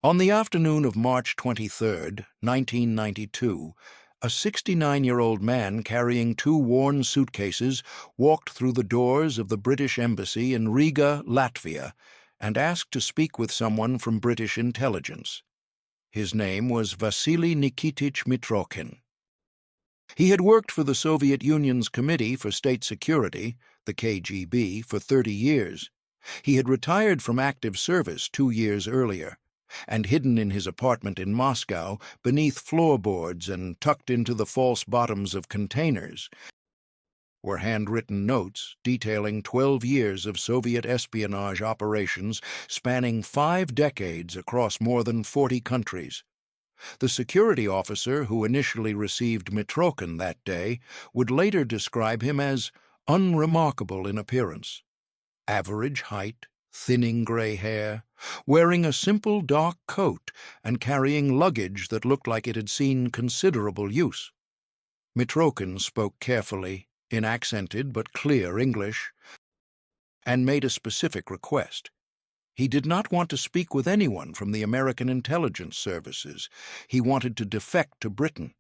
On the afternoon of March 23, 1992, a 69-year-old man carrying two worn suitcases walked through the doors of the British Embassy in Riga, Latvia, and asked to speak with someone from British intelligence. His name was Vasili Mitrokhin. He had worked for the Soviet Union's Committee for State Security, the KGB, for 30 years. He had retired from active service 2 years earlier, and hidden in his apartment in Moscow beneath floorboards and tucked into the false bottoms of containers were handwritten notes detailing 12 years of Soviet espionage operations spanning 5 decades across more than 40 countries. The security officer who initially received Mitrokhin that day would later describe him as unremarkable in appearance. Average height, thinning gray hair, wearing a simple dark coat and carrying luggage that looked like it had seen considerable use. Mitrokhin spoke carefully, in accented but clear English, and made a specific request. He did not want to speak with anyone from the American intelligence services. He wanted to defect to Britain.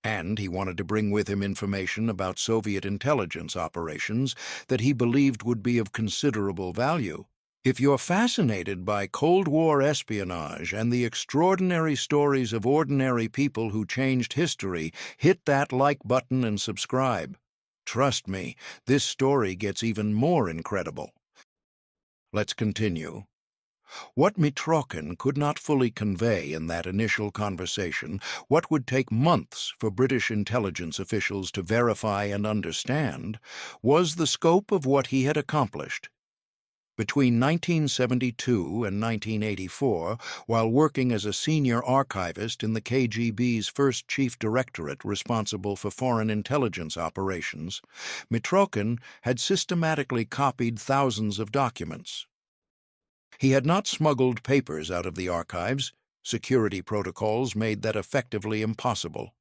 And he wanted to bring with him information about Soviet intelligence operations that he believed would be of considerable value. If you're fascinated by Cold War espionage and the extraordinary stories of ordinary people who changed history, hit that like button and subscribe. Trust me, this story gets even more incredible. Let's continue. What Mitrokhin could not fully convey in that initial conversation, what would take months for British intelligence officials to verify and understand, was the scope of what he had accomplished. Between 1972 and 1984, while working as a senior archivist in the KGB's first chief directorate responsible for foreign intelligence operations, Mitrokhin had systematically copied thousands of documents. He had not smuggled papers out of the archives. Security protocols made that effectively impossible.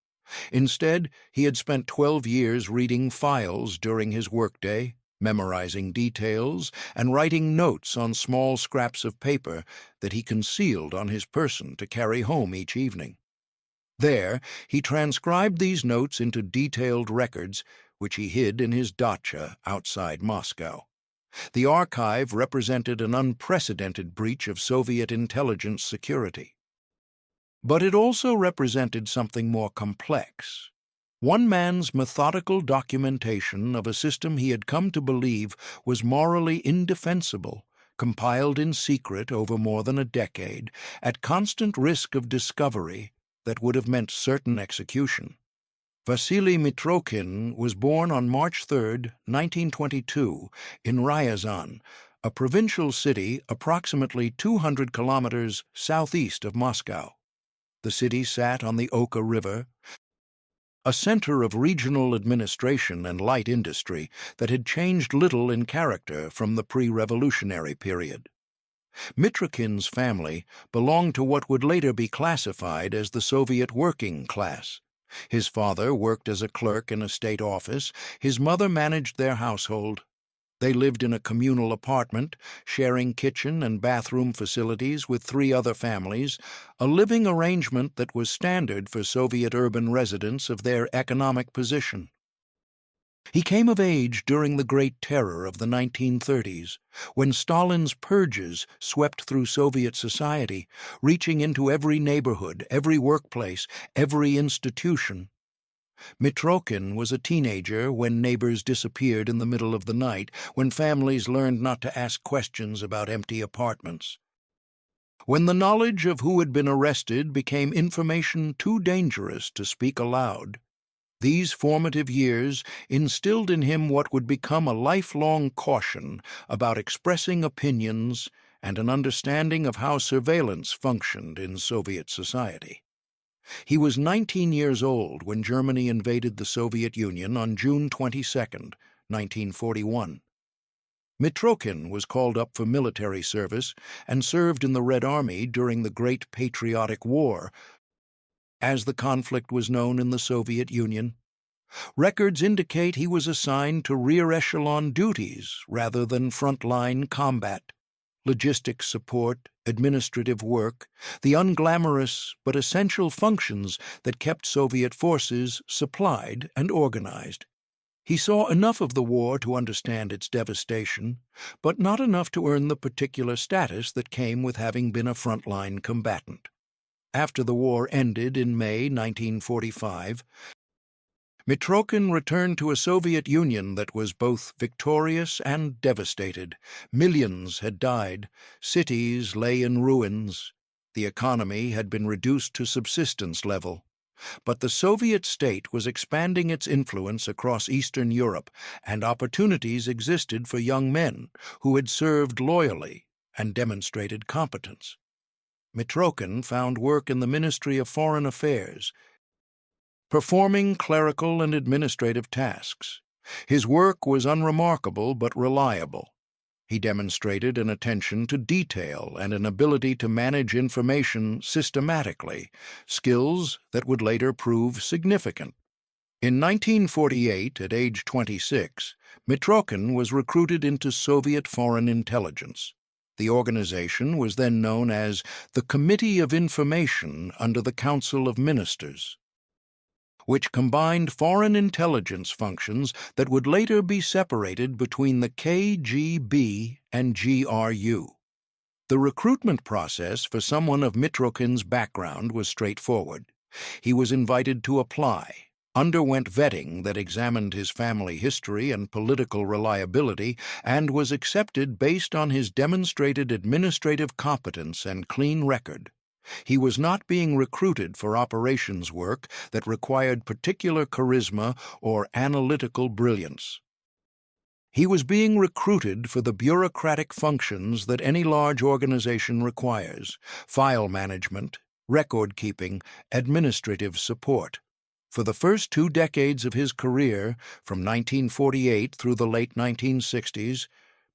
Instead, he had spent 12 years reading files during his workday, memorizing details, and writing notes on small scraps of paper that he concealed on his person to carry home each evening. There, he transcribed these notes into detailed records, which he hid in his dacha outside Moscow. The archive represented an unprecedented breach of Soviet intelligence security. But it also represented something more complex. One man's methodical documentation of a system he had come to believe was morally indefensible, compiled in secret over more than a decade, at constant risk of discovery that would have meant certain execution. Vasili Mitrokhin was born on March 3, 1922, in Ryazan, a provincial city approximately 200 kilometers southeast of Moscow. The city sat on the Oka River, a center of regional administration and light industry that had changed little in character from the pre-revolutionary period. Mitrokhin's family belonged to what would later be classified as the Soviet working class. His father worked as a clerk in a state office. His mother managed their household. They lived in a communal apartment, sharing kitchen and bathroom facilities with 3 other families, a living arrangement that was standard for Soviet urban residents of their economic position. He came of age during the Great Terror of the 1930s, when Stalin's purges swept through Soviet society, reaching into every neighborhood, every workplace, every institution. Mitrokhin was a teenager when neighbors disappeared in the middle of the night, when families learned not to ask questions about empty apartments. When the knowledge of who had been arrested became information too dangerous to speak aloud. These formative years instilled in him what would become a lifelong caution about expressing opinions and an understanding of how surveillance functioned in Soviet society. He was 19 years old when Germany invaded the Soviet Union on June 22, 1941. Mitrokhin was called up for military service and served in the Red Army during the Great Patriotic War, as the conflict was known in the Soviet Union. Records indicate he was assigned to rear echelon duties rather than frontline combat. Logistics support, administrative work, the unglamorous but essential functions that kept Soviet forces supplied and organized. He saw enough of the war to understand its devastation, but not enough to earn the particular status that came with having been a frontline combatant. After the war ended in May 1945, Mitrokhin returned to a Soviet Union that was both victorious and devastated. Millions had died, cities lay in ruins, the economy had been reduced to subsistence level. But the Soviet state was expanding its influence across Eastern Europe, and opportunities existed for young men who had served loyally and demonstrated competence. Mitrokhin found work in the Ministry of Foreign Affairs, performing clerical and administrative tasks. His work was unremarkable but reliable. He demonstrated an attention to detail and an ability to manage information systematically, skills that would later prove significant. In 1948, at age 26, Mitrokhin was recruited into Soviet foreign intelligence. The organization was then known as the Committee of Information under the Council of Ministers, which combined foreign intelligence functions that would later be separated between the KGB and GRU. The recruitment process for someone of Mitrokhin's background was straightforward. He was invited to apply, underwent vetting that examined his family history and political reliability, and was accepted based on his demonstrated administrative competence and clean record. He was not being recruited for operations work that required particular charisma or analytical brilliance. He was being recruited for the bureaucratic functions that any large organization requires: file management, record-keeping, administrative support. For the first 2 decades of his career, from 1948 through the late 1960s,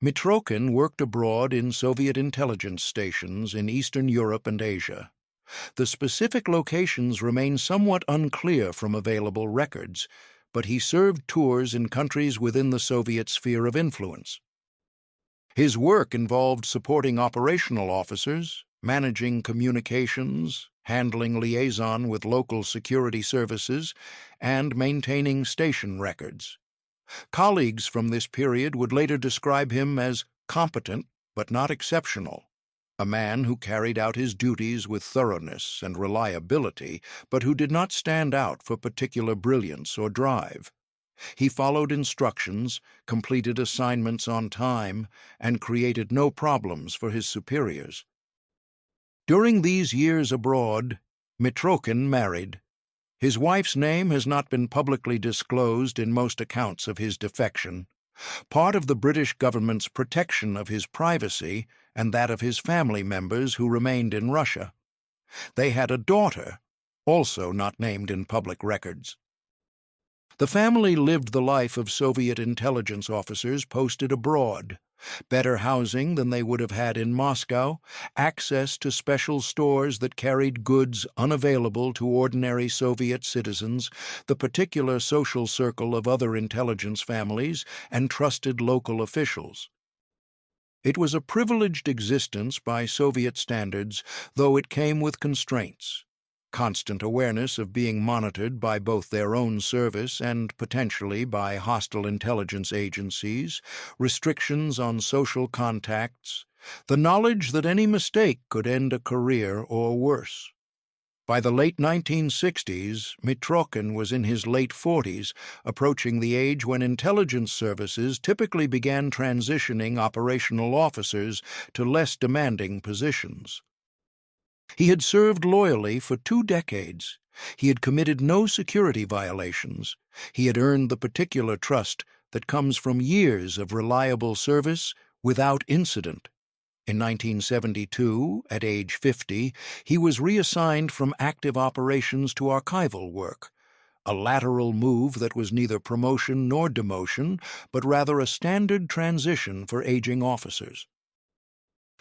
Mitrokhin worked abroad in Soviet intelligence stations in Eastern Europe and Asia. The specific locations remain somewhat unclear from available records, but he served tours in countries within the Soviet sphere of influence. His work involved supporting operational officers, managing communications, handling liaison with local security services, and maintaining station records. Colleagues from this period would later describe him as competent but not exceptional, a man who carried out his duties with thoroughness and reliability, but who did not stand out for particular brilliance or drive. He followed instructions, completed assignments on time, and created no problems for his superiors. During these years abroad, Mitrokhin married. His wife's name has not been publicly disclosed in most accounts of his defection, part of the British government's protection of his privacy and that of his family members who remained in Russia. They had a daughter, also not named in public records. The family lived the life of Soviet intelligence officers posted abroad: better housing than they would have had in Moscow, access to special stores that carried goods unavailable to ordinary Soviet citizens, the particular social circle of other intelligence families, and trusted local officials. It was a privileged existence by Soviet standards, though it came with constraints: constant awareness of being monitored by both their own service and potentially by hostile intelligence agencies, restrictions on social contacts, the knowledge that any mistake could end a career or worse. By the late 1960s, Mitrokhin was in his late 40s, approaching the age when intelligence services typically began transitioning operational officers to less demanding positions. He had served loyally for 2 decades. He had committed no security violations. He had earned the particular trust that comes from years of reliable service without incident. In 1972, at age 50, he was reassigned from active operations to archival work, a lateral move that was neither promotion nor demotion, but rather a standard transition for aging officers.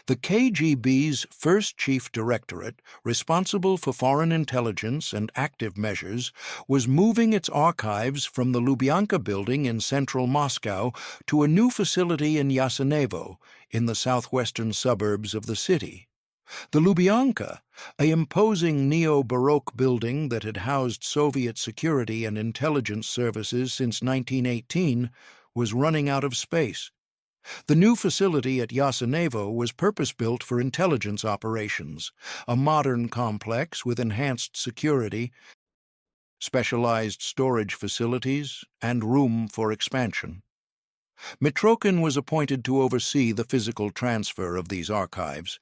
The KGB's first chief directorate, responsible for foreign intelligence and active measures, was moving its archives from the Lubyanka building in central Moscow to a new facility in Yasenevo, in the southwestern suburbs of the city. The Lubyanka, an imposing neo-Baroque building that had housed Soviet security and intelligence services since 1918, was running out of space. The new facility at Yasenevo was purpose-built for intelligence operations, a modern complex with enhanced security, specialized storage facilities, and room for expansion. Mitrokhin was appointed to oversee the physical transfer of these archives.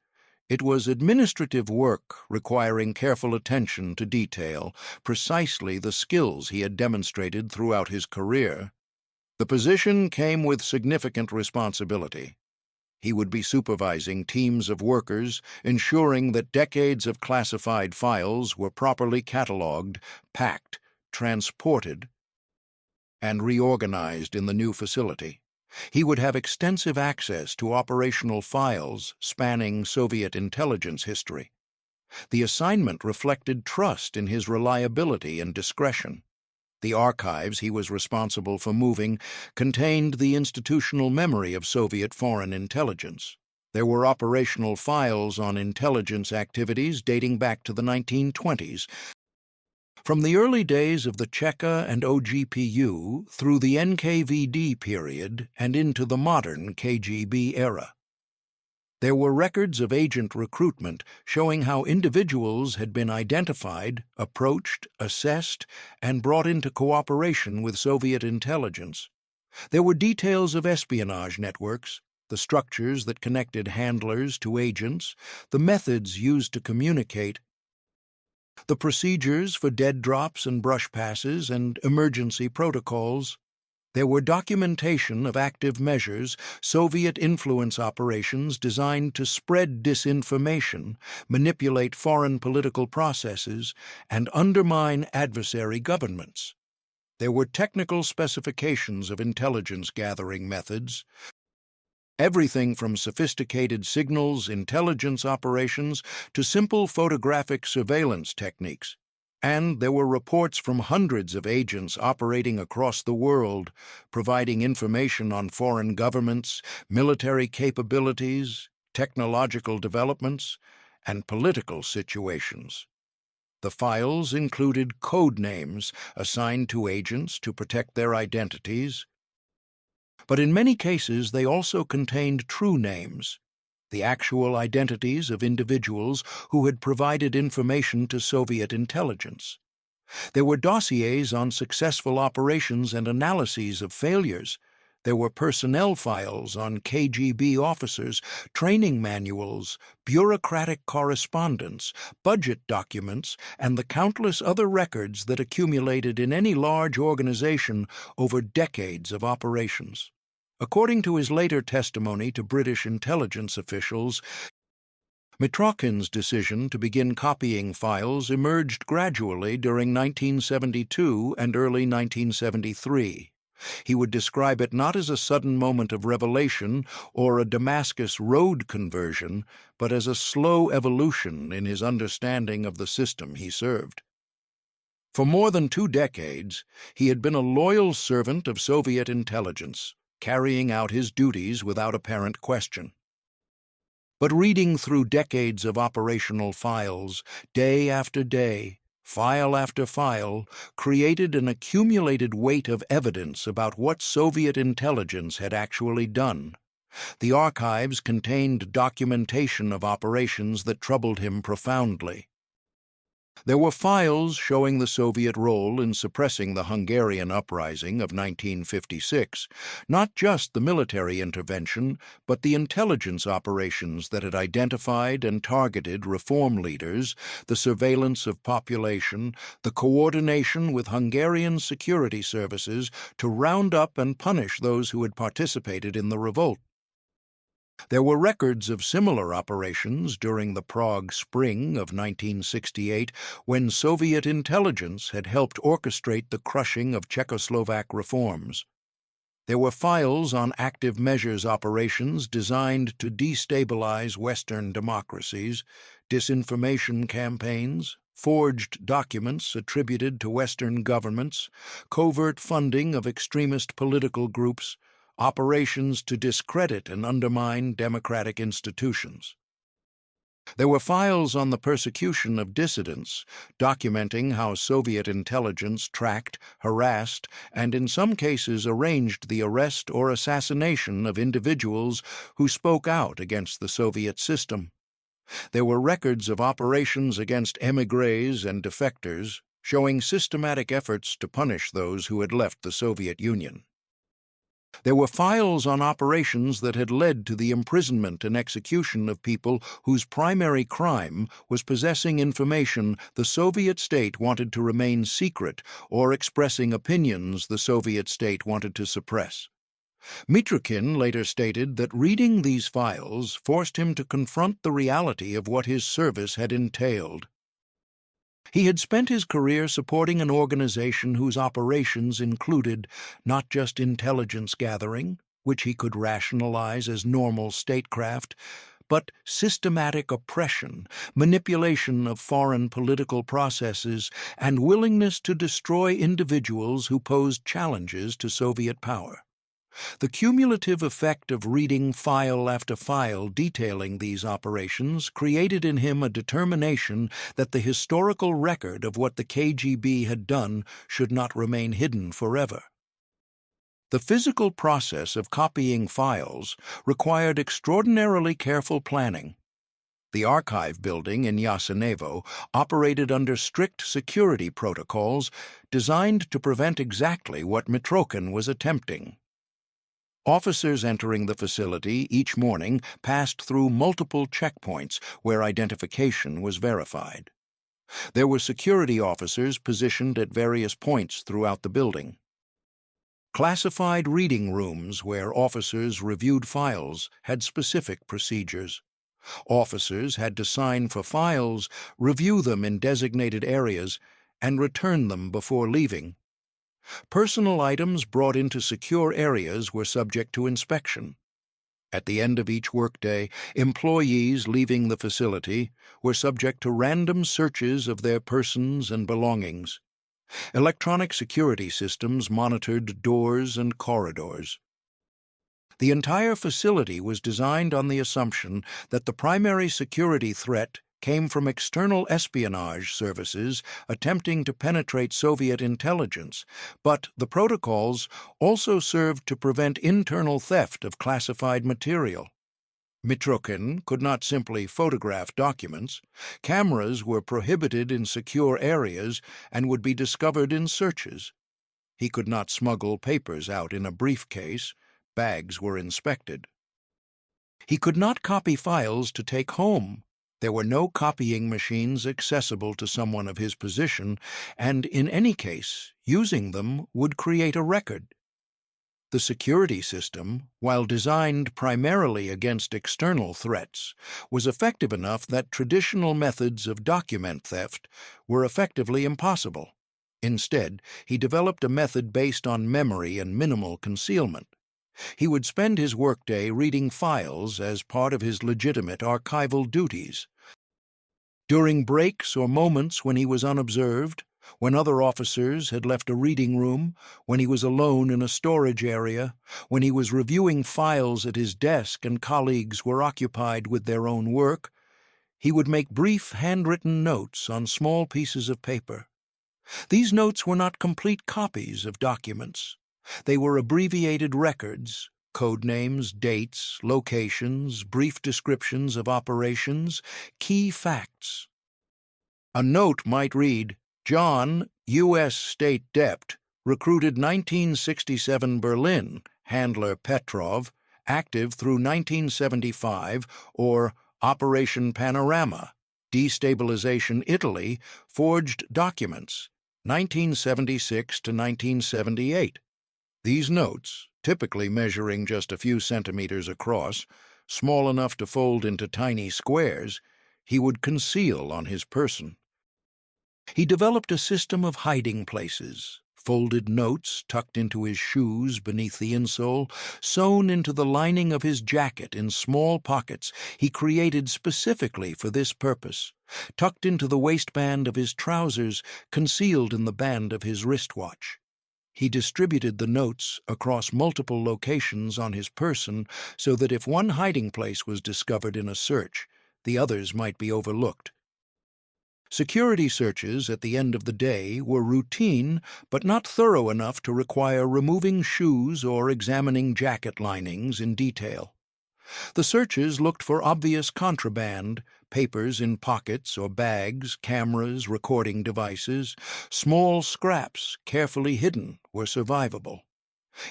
It was administrative work requiring careful attention to detail, precisely the skills he had demonstrated throughout his career. The position came with significant responsibility. He would be supervising teams of workers, ensuring that decades of classified files were properly catalogued, packed, transported, and reorganized in the new facility. He would have extensive access to operational files spanning Soviet intelligence history. The assignment reflected trust in his reliability and discretion. The archives he was responsible for moving contained the institutional memory of Soviet foreign intelligence. There were operational files on intelligence activities dating back to the 1920s, from the early days of the Cheka and OGPU through the NKVD period and into the modern KGB era. There were records of agent recruitment showing how individuals had been identified, approached, assessed, and brought into cooperation with Soviet intelligence. There were details of espionage networks, the structures that connected handlers to agents, the methods used to communicate, the procedures for dead drops and brush passes, and emergency protocols. There were documentation of active measures, Soviet influence operations designed to spread disinformation, manipulate foreign political processes, and undermine adversary governments. There were technical specifications of intelligence gathering methods, everything from sophisticated signals intelligence operations to simple photographic surveillance techniques. And there were reports from hundreds of agents operating across the world, providing information on foreign governments, military capabilities, technological developments, and political situations. The files included code names assigned to agents to protect their identities, but in many cases they also contained true names, the actual identities of individuals who had provided information to Soviet intelligence. There were dossiers on successful operations and analyses of failures. There were personnel files on KGB officers, training manuals, bureaucratic correspondence, budget documents, and the countless other records that accumulated in any large organization over decades of operations. According to his later testimony to British intelligence officials, Mitrokhin's decision to begin copying files emerged gradually during 1972 and early 1973. He would describe it not as a sudden moment of revelation or a Damascus Road conversion, but as a slow evolution in his understanding of the system he served. For more than 2 decades, he had been a loyal servant of Soviet intelligence, carrying out his duties without apparent question. But reading through decades of operational files, day after day, file after file, created an accumulated weight of evidence about what Soviet intelligence had actually done. The archives contained documentation of operations that troubled him profoundly. There were files showing the Soviet role in suppressing the Hungarian uprising of 1956, not just the military intervention, but the intelligence operations that had identified and targeted reform leaders, the surveillance of population, the coordination with Hungarian security services to round up and punish those who had participated in the revolt. There were records of similar operations during the Prague Spring of 1968, when Soviet intelligence had helped orchestrate the crushing of Czechoslovak reforms. There were files on active measures operations designed to destabilize Western democracies, disinformation campaigns, forged documents attributed to Western governments, covert funding of extremist political groups, operations to discredit and undermine democratic institutions. There were files on the persecution of dissidents, documenting how Soviet intelligence tracked, harassed, and in some cases arranged the arrest or assassination of individuals who spoke out against the Soviet system. There were records of operations against émigrés and defectors, showing systematic efforts to punish those who had left the Soviet Union. There were files on operations that had led to the imprisonment and execution of people whose primary crime was possessing information the Soviet state wanted to remain secret or expressing opinions the Soviet state wanted to suppress. Mitrokhin later stated that reading these files forced him to confront the reality of what his service had entailed. He had spent his career supporting an organization whose operations included not just intelligence gathering, which he could rationalize as normal statecraft, but systematic oppression, manipulation of foreign political processes, and willingness to destroy individuals who posed challenges to Soviet power. The cumulative effect of reading file after file detailing these operations created in him a determination that the historical record of what the KGB had done should not remain hidden forever. The physical process of copying files required extraordinarily careful planning. The archive building in Yasenevo operated under strict security protocols designed to prevent exactly what Mitrokhin was attempting. Officers entering the facility each morning passed through multiple checkpoints where identification was verified. There were security officers positioned at various points throughout the building. Classified reading rooms where officers reviewed files had specific procedures. Officers had to sign for files, review them in designated areas, and return them before leaving. Personal items brought into secure areas were subject to inspection. At the end of each workday, employees leaving the facility were subject to random searches of their persons and belongings. Electronic security systems monitored doors and corridors. The entire facility was designed on the assumption that the primary security threat came from external espionage services attempting to penetrate Soviet intelligence, but the protocols also served to prevent internal theft of classified material. Mitrokhin could not simply photograph documents. Cameras were prohibited in secure areas and would be discovered in searches. He could not smuggle papers out in a briefcase. Bags were inspected. He could not copy files to take home. There were no copying machines accessible to someone of his position, and in any case, using them would create a record. The security system, while designed primarily against external threats, was effective enough that traditional methods of document theft were effectively impossible. Instead, he developed a method based on memory and minimal concealment. He would spend his workday reading files as part of his legitimate archival duties. During breaks or moments when he was unobserved, when other officers had left a reading room, when he was alone in a storage area, when he was reviewing files at his desk and colleagues were occupied with their own work, he would make brief handwritten notes on small pieces of paper. These notes were not complete copies of documents. They were abbreviated records, code names, dates, locations, brief descriptions of operations, key facts. A note might read, John, U.S. State Dept, recruited 1967 Berlin, handler Petrov, active through 1975, or Operation Panorama, Destabilization Italy, forged documents, 1976 to 1978. These notes, typically measuring just a few centimeters across, small enough to fold into tiny squares, he would conceal on his person. He developed a system of hiding places, folded notes tucked into his shoes beneath the insole, sewn into the lining of his jacket in small pockets he created specifically for this purpose, tucked into the waistband of his trousers, concealed in the band of his wristwatch. He distributed the notes across multiple locations on his person so that if one hiding place was discovered in a search, The others might be overlooked. Security searches at the end of the day were routine, but not thorough enough to require removing shoes or examining jacket linings in detail. The searches looked for obvious contraband, papers in pockets or bags, cameras, recording devices. Small scraps, carefully hidden, were survivable.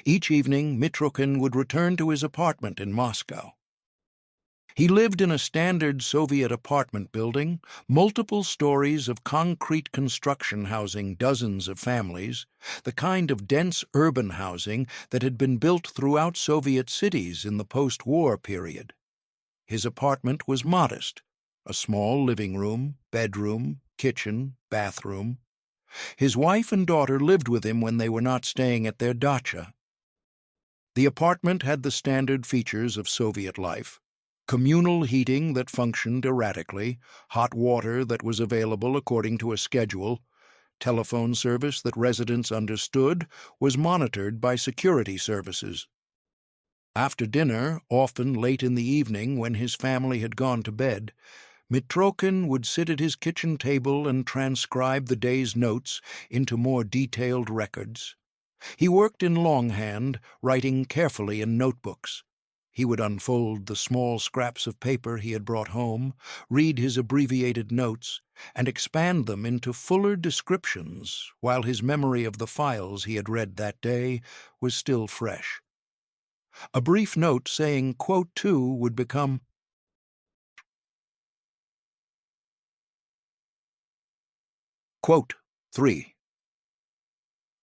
Each evening, Mitrokhin would return to his apartment in Moscow. He lived in a standard Soviet apartment building, multiple stories of concrete construction housing dozens of families, the kind of dense urban housing that had been built throughout Soviet cities in the post-war period. His apartment was modest, a small living room, bedroom, kitchen, bathroom. His wife and daughter lived with him when they were not staying at their dacha. The apartment had the standard features of Soviet life: communal heating that functioned erratically, hot water that was available according to a schedule, telephone service that residents understood was monitored by security services. After dinner, often late in the evening when his family had gone to bed, Mitrokhin would sit at his kitchen table and transcribe the day's notes into more detailed records. He worked in longhand, writing carefully in notebooks. He would unfold the small scraps of paper he had brought home, read his abbreviated notes, and expand them into fuller descriptions while his memory of the files he had read that day was still fresh. A brief note saying quote 2 would become quote 3.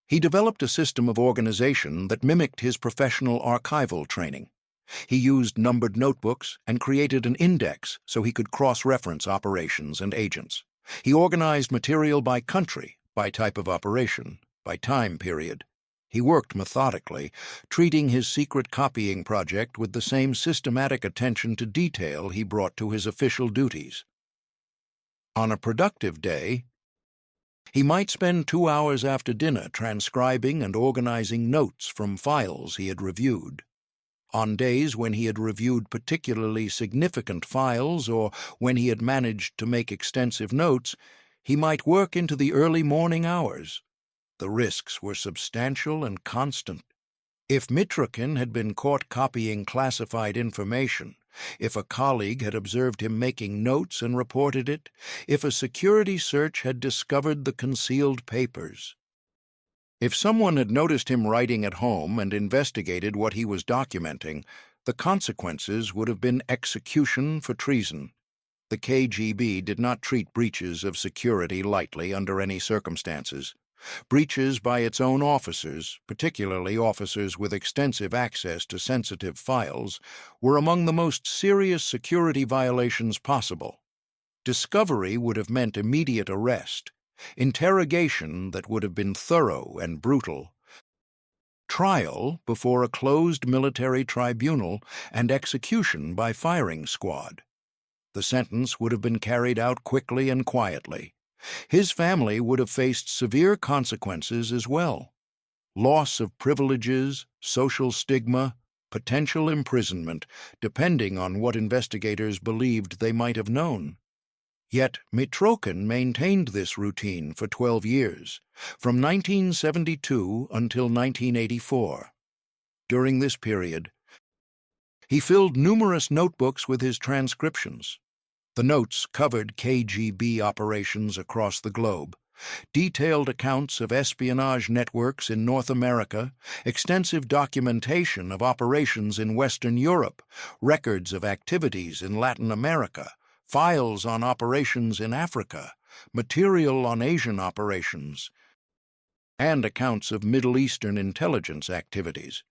He developed a system of organization that mimicked his professional archival training. He used numbered notebooks and created an index so he could cross-reference operations and agents. He organized material by country, by type of operation, by time period. He worked methodically, treating his secret copying project with the same systematic attention to detail he brought to his official duties. On a productive day, he might spend 2 hours after dinner transcribing and organizing notes from files he had reviewed. On days when he had reviewed particularly significant files or when he had managed to make extensive notes, he might work into the early morning hours. The risks were substantial and constant. If Mitrokhin had been caught copying classified information, if a colleague had observed him making notes and reported it, if a security search had discovered the concealed papers, if someone had noticed him writing at home and investigated what he was documenting, the consequences would have been execution for treason. The KGB did not treat breaches of security lightly under any circumstances. Breaches by its own officers, particularly officers with extensive access to sensitive files, were among the most serious security violations possible. Discovery would have meant immediate arrest, interrogation that would have been thorough and brutal, trial before a closed military tribunal, and execution by firing squad. The sentence would have been carried out quickly and quietly. His family would have faced severe consequences as well: loss of privileges, social stigma, potential imprisonment, depending on what investigators believed they might have known. Yet Mitrokhin maintained this routine for 12 years, from 1972 until 1984. During this period, he filled numerous notebooks with his transcriptions. The notes covered KGB operations across the globe, detailed accounts of espionage networks in North America, extensive documentation of operations in Western Europe, records of activities in Latin America, files on operations in Africa, material on Asian operations, and accounts of Middle Eastern intelligence activities.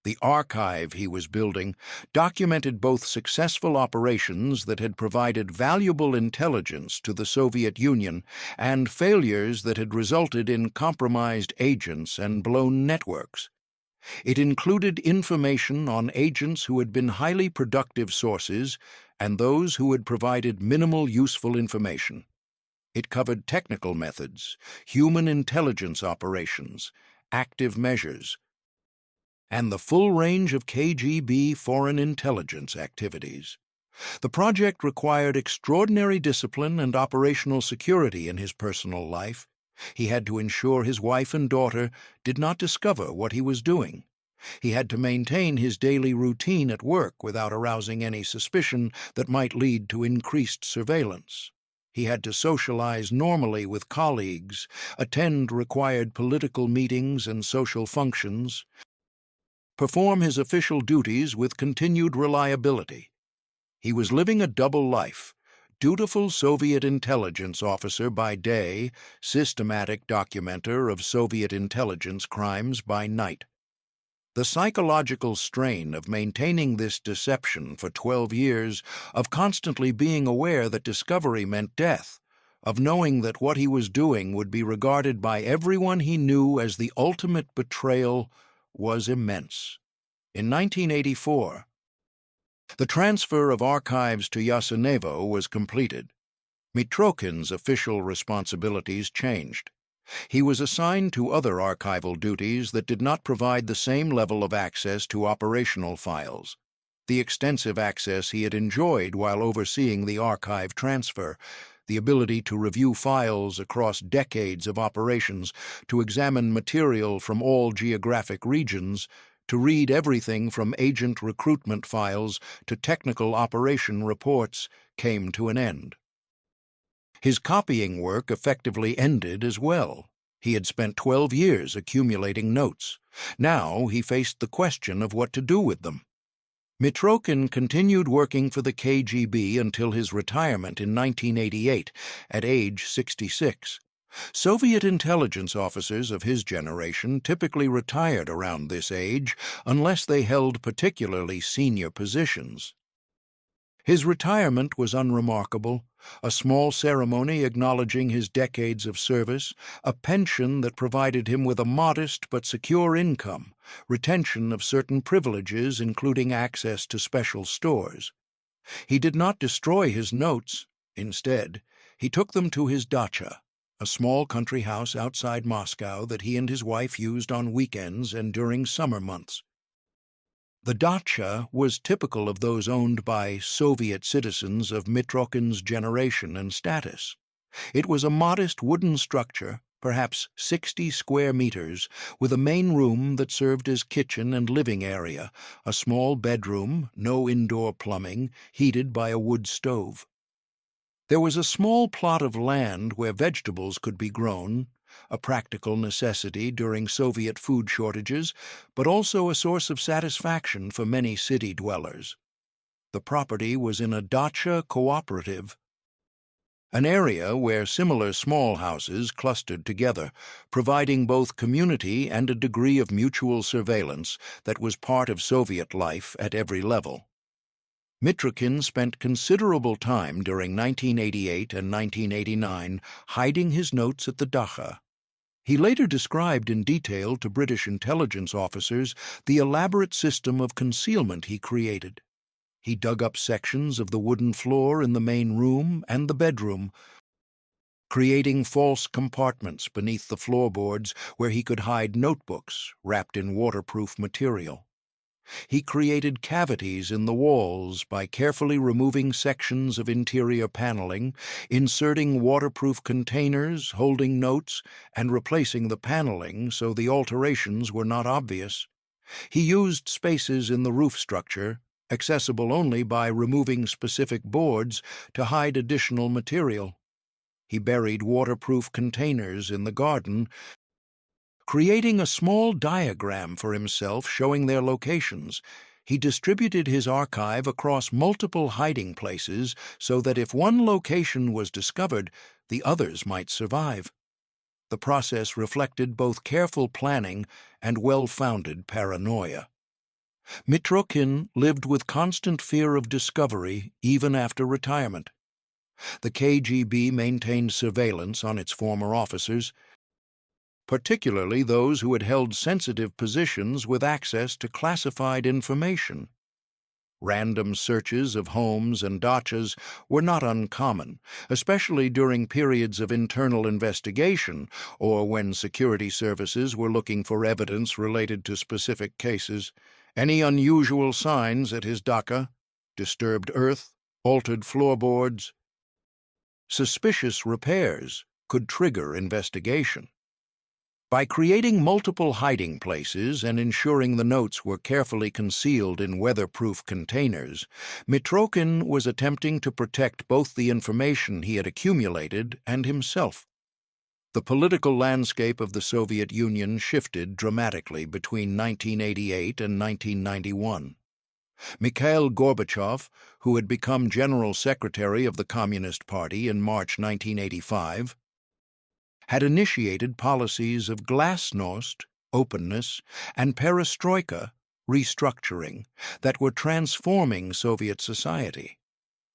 The archive he was building documented both successful operations that had provided valuable intelligence to the Soviet Union and failures that had resulted in compromised agents and blown networks. It included information on agents who had been highly productive sources and those who had provided minimal useful information. It covered technical methods, human intelligence operations, active measures, and the full range of KGB foreign intelligence activities. The project required extraordinary discipline and operational security in his personal life. He had to ensure his wife and daughter did not discover what he was doing. He had to maintain his daily routine at work without arousing any suspicion that might lead to increased surveillance. He had to socialize normally with colleagues, attend required political meetings and social functions, perform his official duties with continued reliability. He was living a double life, dutiful Soviet intelligence officer by day, systematic documenter of Soviet intelligence crimes by night. The psychological strain of maintaining this deception for 12 years, of constantly being aware that discovery meant death, of knowing that what he was doing would be regarded by everyone he knew as the ultimate betrayal, was immense. In 1984, the transfer of archives to Yasenevo was completed. Mitrokhin's official responsibilities changed. He was assigned to other archival duties that did not provide the same level of access to operational files. The extensive access he had enjoyed while overseeing the archive transfer, the ability to review files across decades of operations, to examine material from all geographic regions, to read everything from agent recruitment files to technical operation reports, came to an end. His copying work effectively ended as well. He had spent 12 years accumulating notes. Now he faced the question of what to do with them. Mitrokhin continued working for the KGB until his retirement in 1988, at age 66. Soviet intelligence officers of his generation typically retired around this age unless they held particularly senior positions. His retirement was unremarkable, a small ceremony acknowledging his decades of service, a pension that provided him with a modest but secure income, retention of certain privileges including access to special stores. He did not destroy his notes. Instead, he took them to his dacha, a small country house outside Moscow that he and his wife used on weekends and during summer months. The dacha was typical of those owned by Soviet citizens of Mitrokhin's generation and status. It was a modest wooden structure, perhaps 60 square meters, with a main room that served as kitchen and living area, a small bedroom, no indoor plumbing, heated by a wood stove. There was a small plot of land where vegetables could be grown, a practical necessity during Soviet food shortages, but also a source of satisfaction for many city dwellers. The property was in a dacha cooperative, an area where similar small houses clustered together, providing both community and a degree of mutual surveillance that was part of Soviet life at every level. Mitrokhin spent considerable time during 1988 and 1989 hiding his notes at the dacha. He later described in detail to British intelligence officers the elaborate system of concealment he created. He dug up sections of the wooden floor in the main room and the bedroom, creating false compartments beneath the floorboards where he could hide notebooks wrapped in waterproof material. He created cavities in the walls by carefully removing sections of interior paneling, inserting waterproof containers holding notes, and replacing the paneling so the alterations were not obvious. He used spaces in the roof structure, accessible only by removing specific boards, to hide additional material. He buried waterproof containers in the garden, creating a small diagram for himself showing their locations. He distributed his archive across multiple hiding places so that if one location was discovered, the others might survive. The process reflected both careful planning and well-founded paranoia. Mitrokhin lived with constant fear of discovery even after retirement. The KGB maintained surveillance on its former officers, particularly those who had held sensitive positions with access to classified information. Random searches of homes and dachas were not uncommon, especially during periods of internal investigation or when security services were looking for evidence related to specific cases. Any unusual signs at his dacha? Disturbed earth? altered floorboards. Suspicious repairs could trigger investigation. By creating multiple hiding places and ensuring the notes were carefully concealed in weatherproof containers, Mitrokhin was attempting to protect both the information he had accumulated and himself. The political landscape of the Soviet Union shifted dramatically between 1988 and 1991. Mikhail Gorbachev, who had become General Secretary of the Communist Party in March 1985, had initiated policies of glasnost, openness, and perestroika, restructuring, that were transforming Soviet society.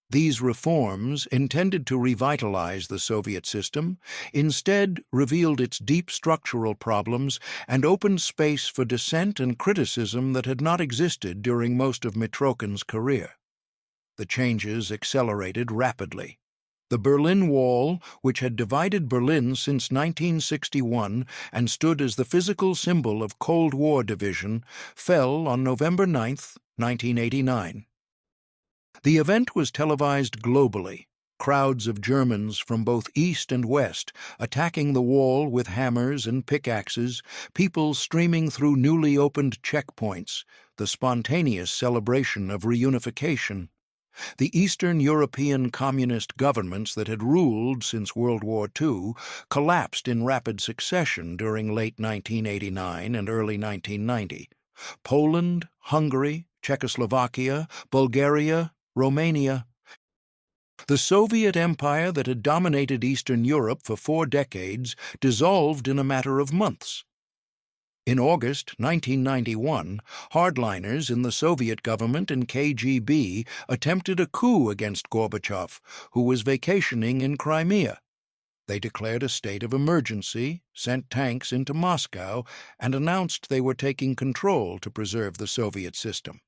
These reforms, intended to revitalize the Soviet system, instead revealed its deep structural problems and opened space for dissent and criticism that had not existed during most of Mitrokhin's career. The changes accelerated rapidly. The Berlin Wall, which had divided Berlin since 1961 and stood as the physical symbol of Cold War division, fell on November 9, 1989. The event was televised globally, crowds of Germans from both east and west attacking the wall with hammers and pickaxes, people streaming through newly opened checkpoints, the spontaneous celebration of reunification. The Eastern European communist governments that had ruled since World War II collapsed in rapid succession during late 1989 and early 1990. Poland, Hungary, Czechoslovakia, Bulgaria, Romania. The Soviet Empire that had dominated Eastern Europe for 4 decades dissolved in a matter of months. In August 1991, hardliners in the Soviet government and KGB attempted a coup against Gorbachev, who was vacationing in Crimea. They declared a state of emergency, sent tanks into Moscow, and announced they were taking control to preserve the Soviet system.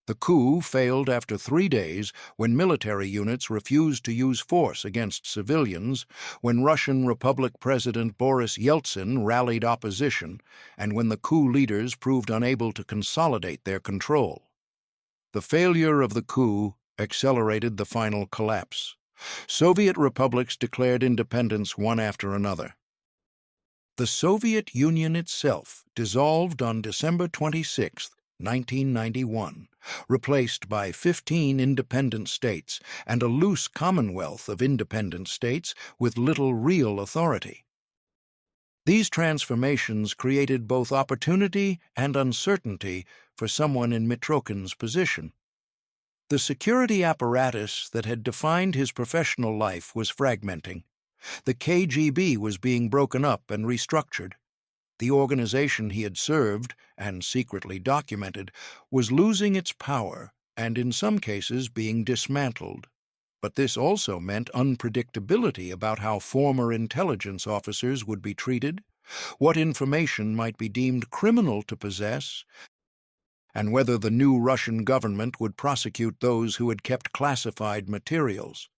The coup failed after 3 days when military units refused to use force against civilians, when Russian Republic President Boris Yeltsin rallied opposition, and when the coup leaders proved unable to consolidate their control. The failure of the coup accelerated the final collapse. Soviet republics declared independence one after another. The Soviet Union itself dissolved on December 26, 1991, replaced by 15 independent states and a loose commonwealth of independent states with little real authority. These transformations created both opportunity and uncertainty for someone in Mitrokhin's position. The security apparatus that had defined his professional life was fragmenting. The KGB was being broken up and restructured. The organization he had served, and secretly documented, was losing its power and in some cases being dismantled. But this also meant unpredictability about how former intelligence officers would be treated, what information might be deemed criminal to possess, and whether the new Russian government would prosecute those who had kept classified materials.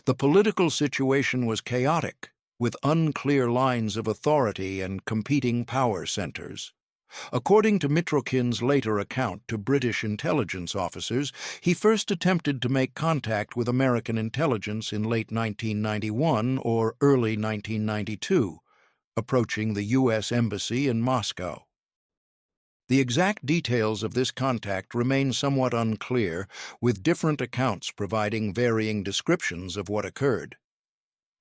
The political situation was chaotic, with unclear lines of authority and competing power centers. According to Mitrokhin's later account to British intelligence officers, he first attempted to make contact with American intelligence in late 1991 or early 1992, approaching the U.S. Embassy in Moscow. The exact details of this contact remain somewhat unclear, with different accounts providing varying descriptions of what occurred.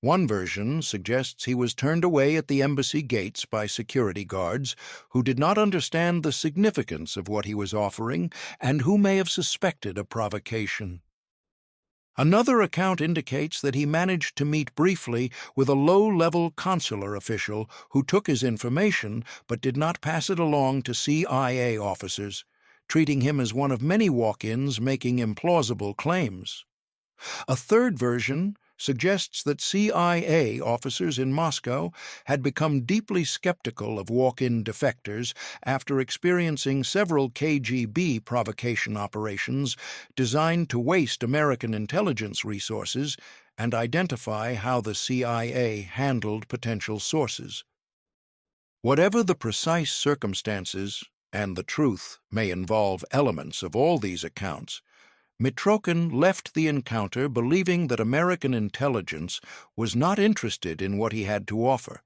One version suggests he was turned away at the embassy gates by security guards who did not understand the significance of what he was offering and who may have suspected a provocation. Another account indicates that he managed to meet briefly with a low-level consular official who took his information but did not pass it along to CIA officers, treating him as one of many walk-ins making implausible claims. A third version suggests that CIA officers in Moscow had become deeply skeptical of walk-in defectors after experiencing several KGB provocation operations designed to waste American intelligence resources and identify how the CIA handled potential sources. Whatever the precise circumstances, and the truth may involve elements of all these accounts, Mitrokhin left the encounter believing that American intelligence was not interested in what he had to offer.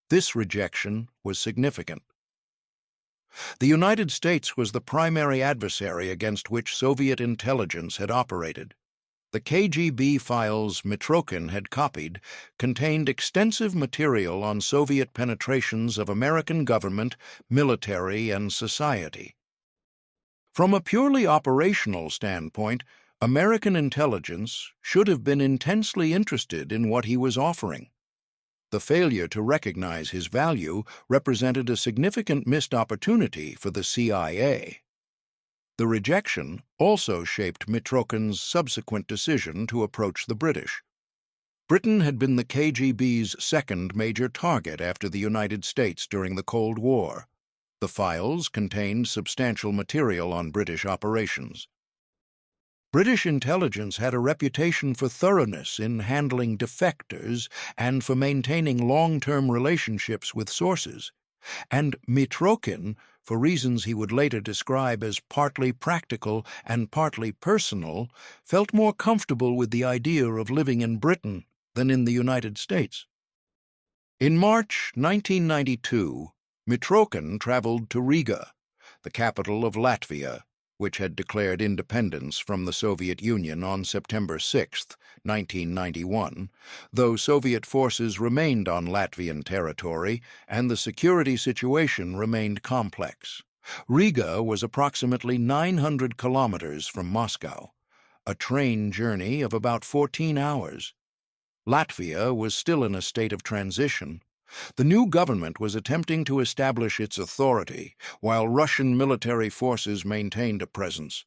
This rejection was significant. The United States was the primary adversary against which Soviet intelligence had operated. The KGB files Mitrokhin had copied contained extensive material on Soviet penetrations of American government, military, and society. From a purely operational standpoint, American intelligence should have been intensely interested in what he was offering. The failure to recognize his value represented a significant missed opportunity for the CIA. The rejection also shaped Mitrokhin's subsequent decision to approach the British. Britain had been the KGB's second major target after the United States during the Cold War. The files contained substantial material on British operations. British intelligence had a reputation for thoroughness in handling defectors and for maintaining long-term relationships with sources, and Mitrokhin, for reasons he would later describe as partly practical and partly personal, felt more comfortable with the idea of living in Britain than in the United States. In March 1992, Mitrokhin traveled to Riga, the capital of Latvia, which had declared independence from the Soviet Union on September 6, 1991, though Soviet forces remained on Latvian territory and the security situation remained complex. Riga was approximately 900 kilometers from Moscow, a train journey of about 14 hours. Latvia was still in a state of transition. The new government was attempting to establish its authority, while Russian military forces maintained a presence.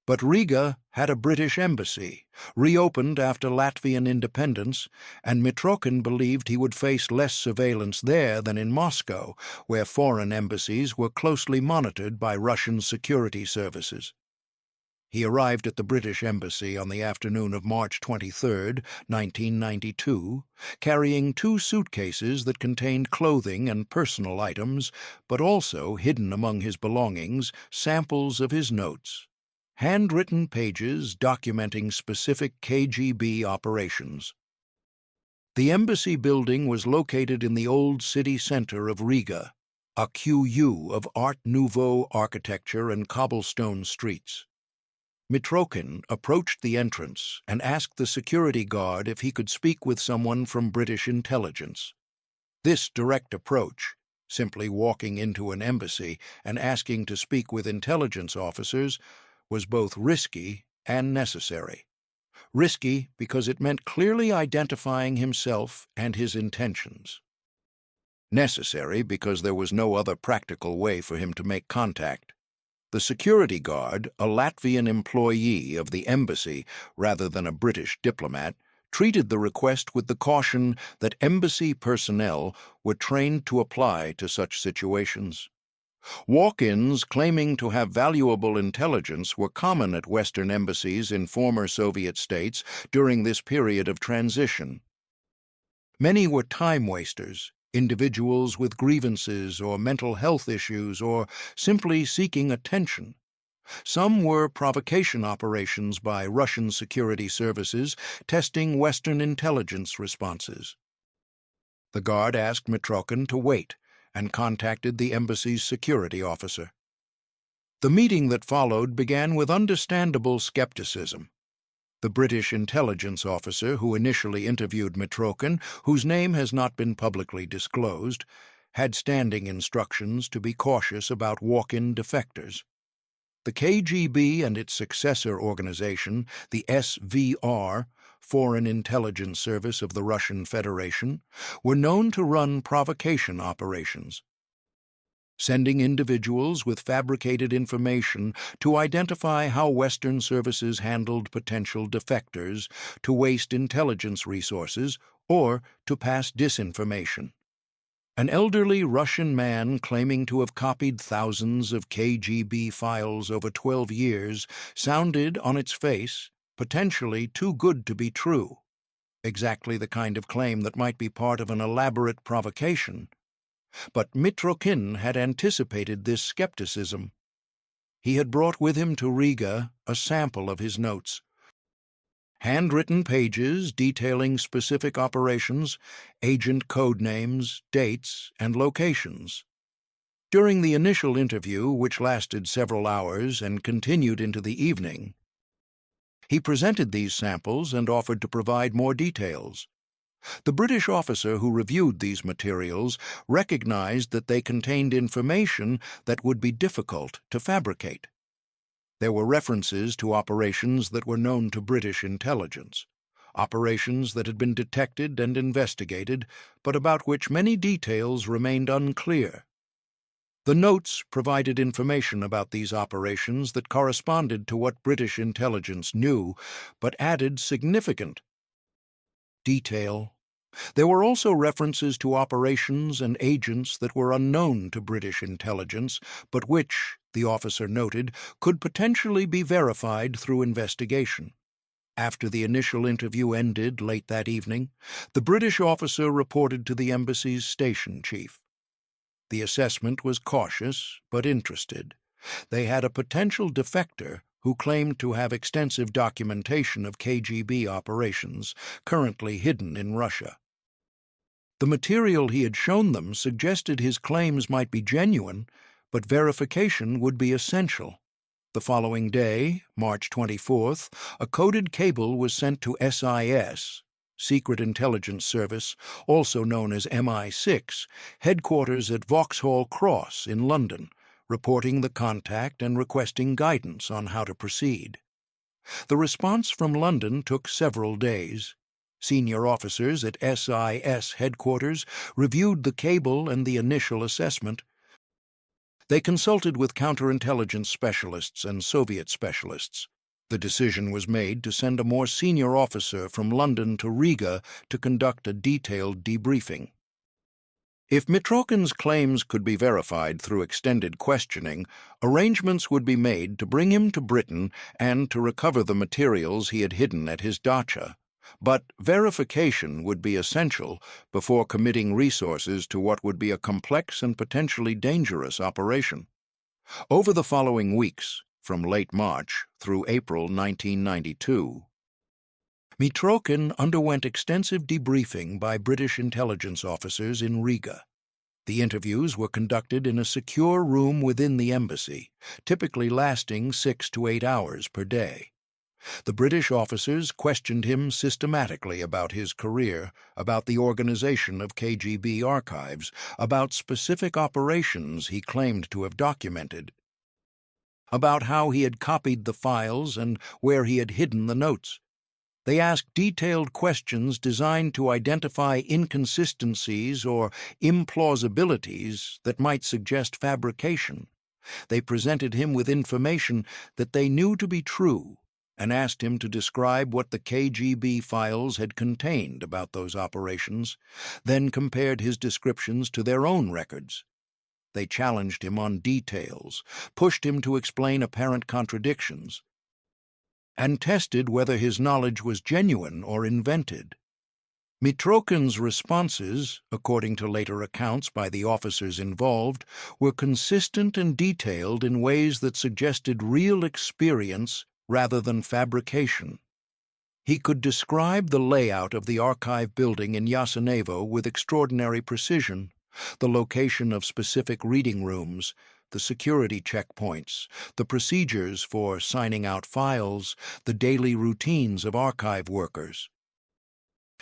But Riga had a British embassy, reopened after Latvian independence, and Mitrokhin believed he would face less surveillance there than in Moscow, where foreign embassies were closely monitored by Russian security services. He arrived at the British Embassy on the afternoon of March 23, 1992, carrying 2 suitcases that contained clothing and personal items, but also, hidden among his belongings, samples of his notes, handwritten pages documenting specific KGB operations. The embassy building was located in the old city center of Riga, a QU of Art Nouveau architecture and cobblestone streets. Mitrokhin approached the entrance and asked the security guard if he could speak with someone from British intelligence. This direct approach, simply walking into an embassy and asking to speak with intelligence officers, was both risky and necessary. Risky because it meant clearly identifying himself and his intentions. Necessary because there was no other practical way for him to make contact. The security guard, a Latvian employee of the embassy rather than a British diplomat, treated the request with the caution that embassy personnel were trained to apply to such situations. Walk-ins claiming to have valuable intelligence were common at Western embassies in former Soviet states during this period of transition. Many were time wasters, individuals with grievances or mental health issues or simply seeking attention. Some were provocation operations by Russian security services testing Western intelligence responses. The guard asked Mitrokhin to wait and contacted the embassy's security officer. The meeting that followed began with understandable skepticism. The British intelligence officer who initially interviewed Mitrokhin, whose name has not been publicly disclosed, had standing instructions to be cautious about walk-in defectors. The KGB and its successor organization, the SVR, Foreign Intelligence Service of the Russian Federation, were known to run provocation operations, sending individuals with fabricated information to identify how Western services handled potential defectors, to waste intelligence resources, or to pass disinformation. An elderly Russian man claiming to have copied thousands of KGB files over 12 years sounded, on its face, potentially too good to be true, exactly the kind of claim that might be part of an elaborate provocation. But Mitrokhin had anticipated this skepticism. He had brought with him to Riga a sample of his notes. Handwritten pages detailing specific operations, agent code names, dates, and locations. During the initial interview, which lasted several hours and continued into the evening, he presented these samples and offered to provide more details. The British officer who reviewed these materials recognized that they contained information that would be difficult to fabricate. There were references to operations that were known to British intelligence, operations that had been detected and investigated, but about which many details remained unclear. The notes provided information about these operations that corresponded to what British intelligence knew, but added significant detail. There were also references to operations and agents that were unknown to British intelligence, but which, the officer noted, could potentially be verified through investigation. After the initial interview ended late that evening, the British officer reported to the embassy's station chief. The assessment was cautious but interested. They had a potential defector who claimed to have extensive documentation of KGB operations, currently hidden in Russia. The material he had shown them suggested his claims might be genuine, but verification would be essential. The following day, March 24th, a coded cable was sent to SIS, Secret Intelligence Service, also known as MI6, headquarters at Vauxhall Cross in London, reporting the contact and requesting guidance on how to proceed. The response from London took several days. Senior officers at SIS headquarters reviewed the cable and the initial assessment. They consulted with counterintelligence specialists and Soviet specialists. The decision was made to send a more senior officer from London to Riga to conduct a detailed debriefing. If Mitrokhin's claims could be verified through extended questioning, arrangements would be made to bring him to Britain and to recover the materials he had hidden at his dacha. But verification would be essential before committing resources to what would be a complex and potentially dangerous operation. Over the following weeks, from late March through April 1992, Mitrokhin underwent extensive debriefing by British intelligence officers in Riga. The interviews were conducted in a secure room within the embassy, typically lasting 6 to 8 hours per day. The British officers questioned him systematically about his career, about the organization of KGB archives, about specific operations he claimed to have documented, about how he had copied the files and where he had hidden the notes. They asked detailed questions designed to identify inconsistencies or implausibilities that might suggest fabrication. They presented him with information that they knew to be true and asked him to describe what the KGB files had contained about those operations, then compared his descriptions to their own records. They challenged him on details, pushed him to explain apparent contradictions, and tested whether his knowledge was genuine or invented. Mitrokhin's responses, according to later accounts by the officers involved, were consistent and detailed in ways that suggested real experience rather than fabrication. He could describe the layout of the archive building in Yasenevo with extraordinary precision, the location of specific reading rooms, the security checkpoints, the procedures for signing out files, the daily routines of archive workers.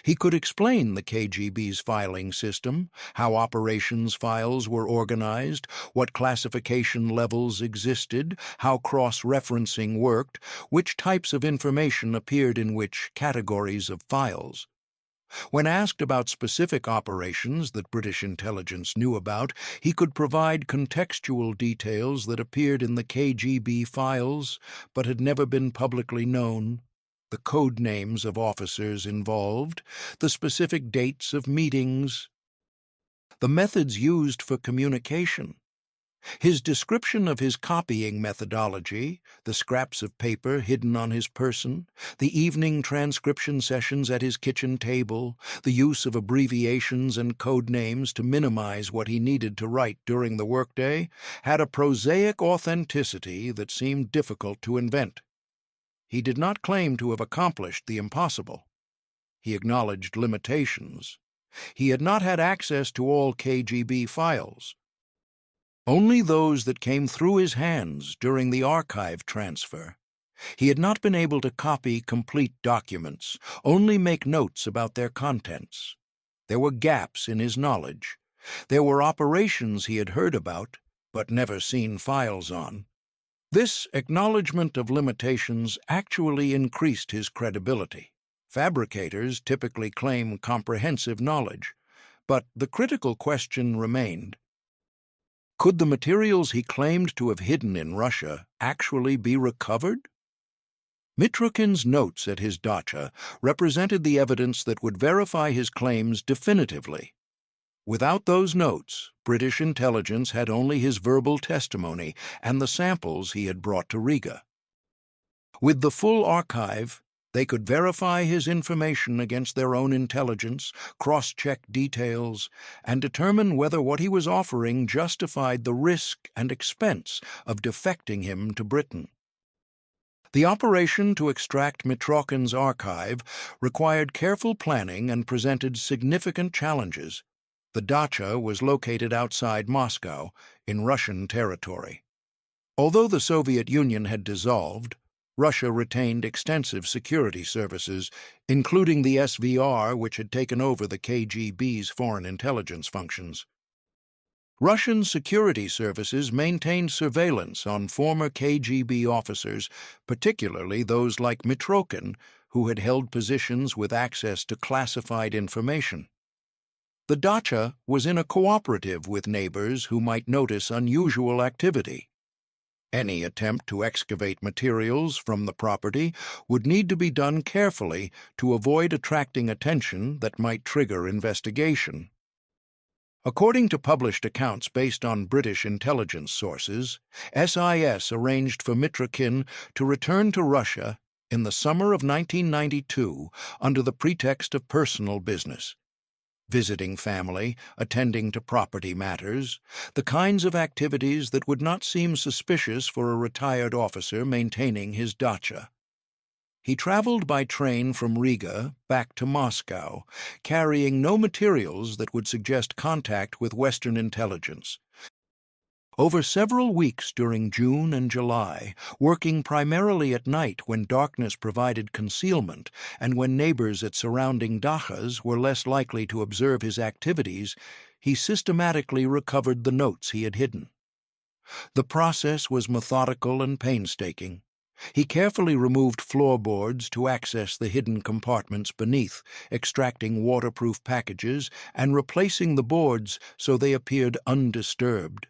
He could explain the KGB's filing system, how operations files were organized, what classification levels existed, how cross-referencing worked, which types of information appeared in which categories of files. When asked about specific operations that British intelligence knew about, he could provide contextual details that appeared in the KGB files but had never been publicly known. The code names of officers involved, the specific dates of meetings, the methods used for communication. His description of his copying methodology, the scraps of paper hidden on his person, the evening transcription sessions at his kitchen table, the use of abbreviations and code names to minimize what he needed to write during the workday, had a prosaic authenticity that seemed difficult to invent. He did not claim to have accomplished the impossible. He acknowledged limitations. He had not had access to all KGB files. Only those that came through his hands during the archive transfer. He had not been able to copy complete documents, only make notes about their contents. There were gaps in his knowledge. There were operations he had heard about, but never seen files on. This acknowledgement of limitations actually increased his credibility. Fabricators typically claim comprehensive knowledge, but the critical question remained: could the materials he claimed to have hidden in Russia actually be recovered? Mitrokhin's notes at his dacha represented the evidence that would verify his claims definitively. Without those notes, British intelligence had only his verbal testimony and the samples he had brought to Riga. With the full archive, they could verify his information against their own intelligence, cross-check details, and determine whether what he was offering justified the risk and expense of defecting him to Britain. The operation to extract Mitrokhin's archive required careful planning and presented significant challenges. The dacha was located outside Moscow, in Russian territory. Although the Soviet Union had dissolved, Russia retained extensive security services, including the SVR, which had taken over the KGB's foreign intelligence functions. Russian security services maintained surveillance on former KGB officers, particularly those like Mitrokhin, who had held positions with access to classified information. The dacha was in a cooperative with neighbors who might notice unusual activity. Any attempt to excavate materials from the property would need to be done carefully to avoid attracting attention that might trigger investigation. According to published accounts based on British intelligence sources, SIS arranged for Mitrokhin to return to Russia in the summer of 1992 under the pretext of personal business. Visiting family, attending to property matters, the kinds of activities that would not seem suspicious for a retired officer maintaining his dacha. He traveled by train from Riga back to Moscow, carrying no materials that would suggest contact with Western intelligence. Over several weeks during June and July, working primarily at night when darkness provided concealment and when neighbors at surrounding dachas were less likely to observe his activities, he systematically recovered the notes he had hidden. The process was methodical and painstaking. He carefully removed floorboards to access the hidden compartments beneath, extracting waterproof packages and replacing the boards so they appeared undisturbed.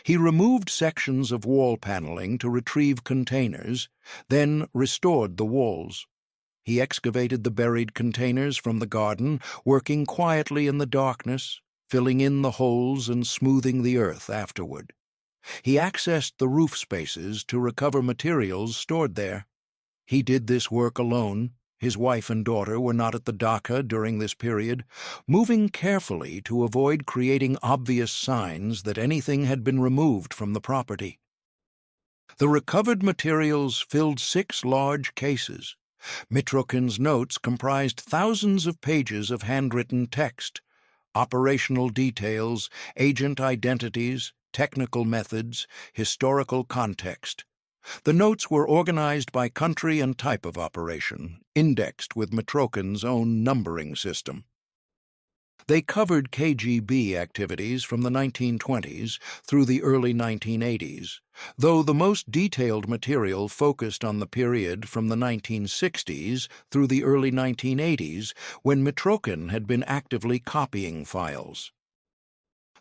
He removed sections of wall paneling to retrieve containers, then restored the walls. He excavated the buried containers from the garden, working quietly in the darkness, filling in the holes and smoothing the earth afterward. He accessed the roof spaces to recover materials stored there. He did this work alone. His wife and daughter were not at the dacha during this period, moving carefully to avoid creating obvious signs that anything had been removed from the property. The recovered materials filled 6 large cases. Mitrokhin's notes comprised thousands of pages of handwritten text, operational details, agent identities, technical methods, historical context. The notes were organized by country and type of operation, indexed with Mitrokhin's own numbering system. They covered KGB activities from the 1920s through the early 1980s, though the most detailed material focused on the period from the 1960s through the early 1980s, when Mitrokhin had been actively copying files.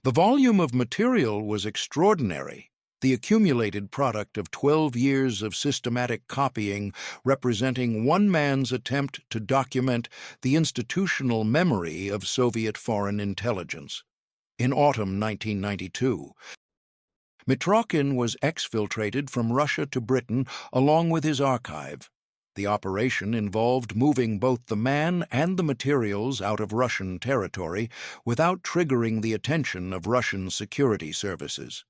The volume of material was extraordinary, the accumulated product of 12 years of systematic copying representing one man's attempt to document the institutional memory of Soviet foreign intelligence. In autumn 1992, Mitrokhin was exfiltrated from Russia to Britain along with his archive. The operation involved moving both the man and the materials out of Russian territory without triggering the attention of Russian security services.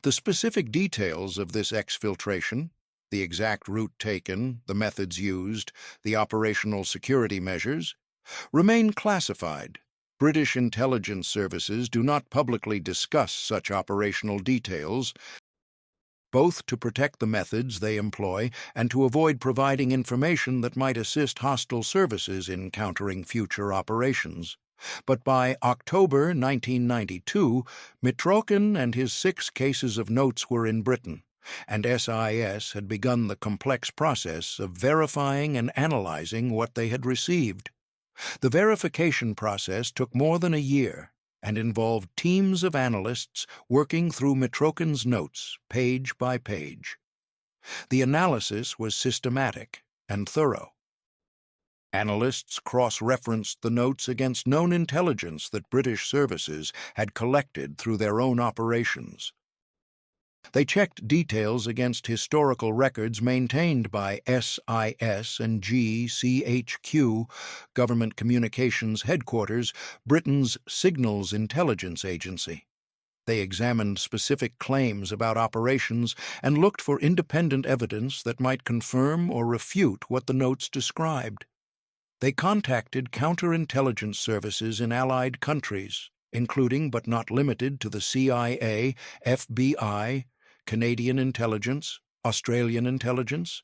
The specific details of this exfiltration, the exact route taken, the methods used, the operational security measures, remain classified. British intelligence services do not publicly discuss such operational details, both to protect the methods they employ and to avoid providing information that might assist hostile services in countering future operations. But by October 1992, Mitrokhin and his 6 cases of notes were in Britain, and SIS had begun the complex process of verifying and analyzing what they had received. The verification process took more than a year and involved teams of analysts working through Mitrokhin's notes, page by page. The analysis was systematic and thorough. Analysts cross-referenced the notes against known intelligence that British services had collected through their own operations. They checked details against historical records maintained by SIS and GCHQ, Government Communications Headquarters, Britain's Signals Intelligence Agency. They examined specific claims about operations and looked for independent evidence that might confirm or refute what the notes described. They contacted counterintelligence services in allied countries, including but not limited to the CIA, FBI, Canadian intelligence, Australian intelligence,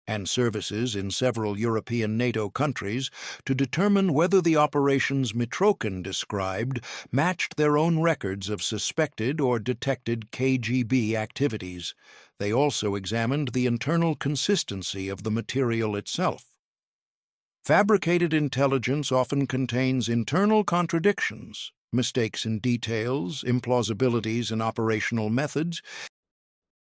and services in several European NATO countries to determine whether the operations Mitrokhin described matched their own records of suspected or detected KGB activities. They also examined the internal consistency of the material itself. Fabricated intelligence often contains internal contradictions, mistakes in details, implausibilities in operational methods,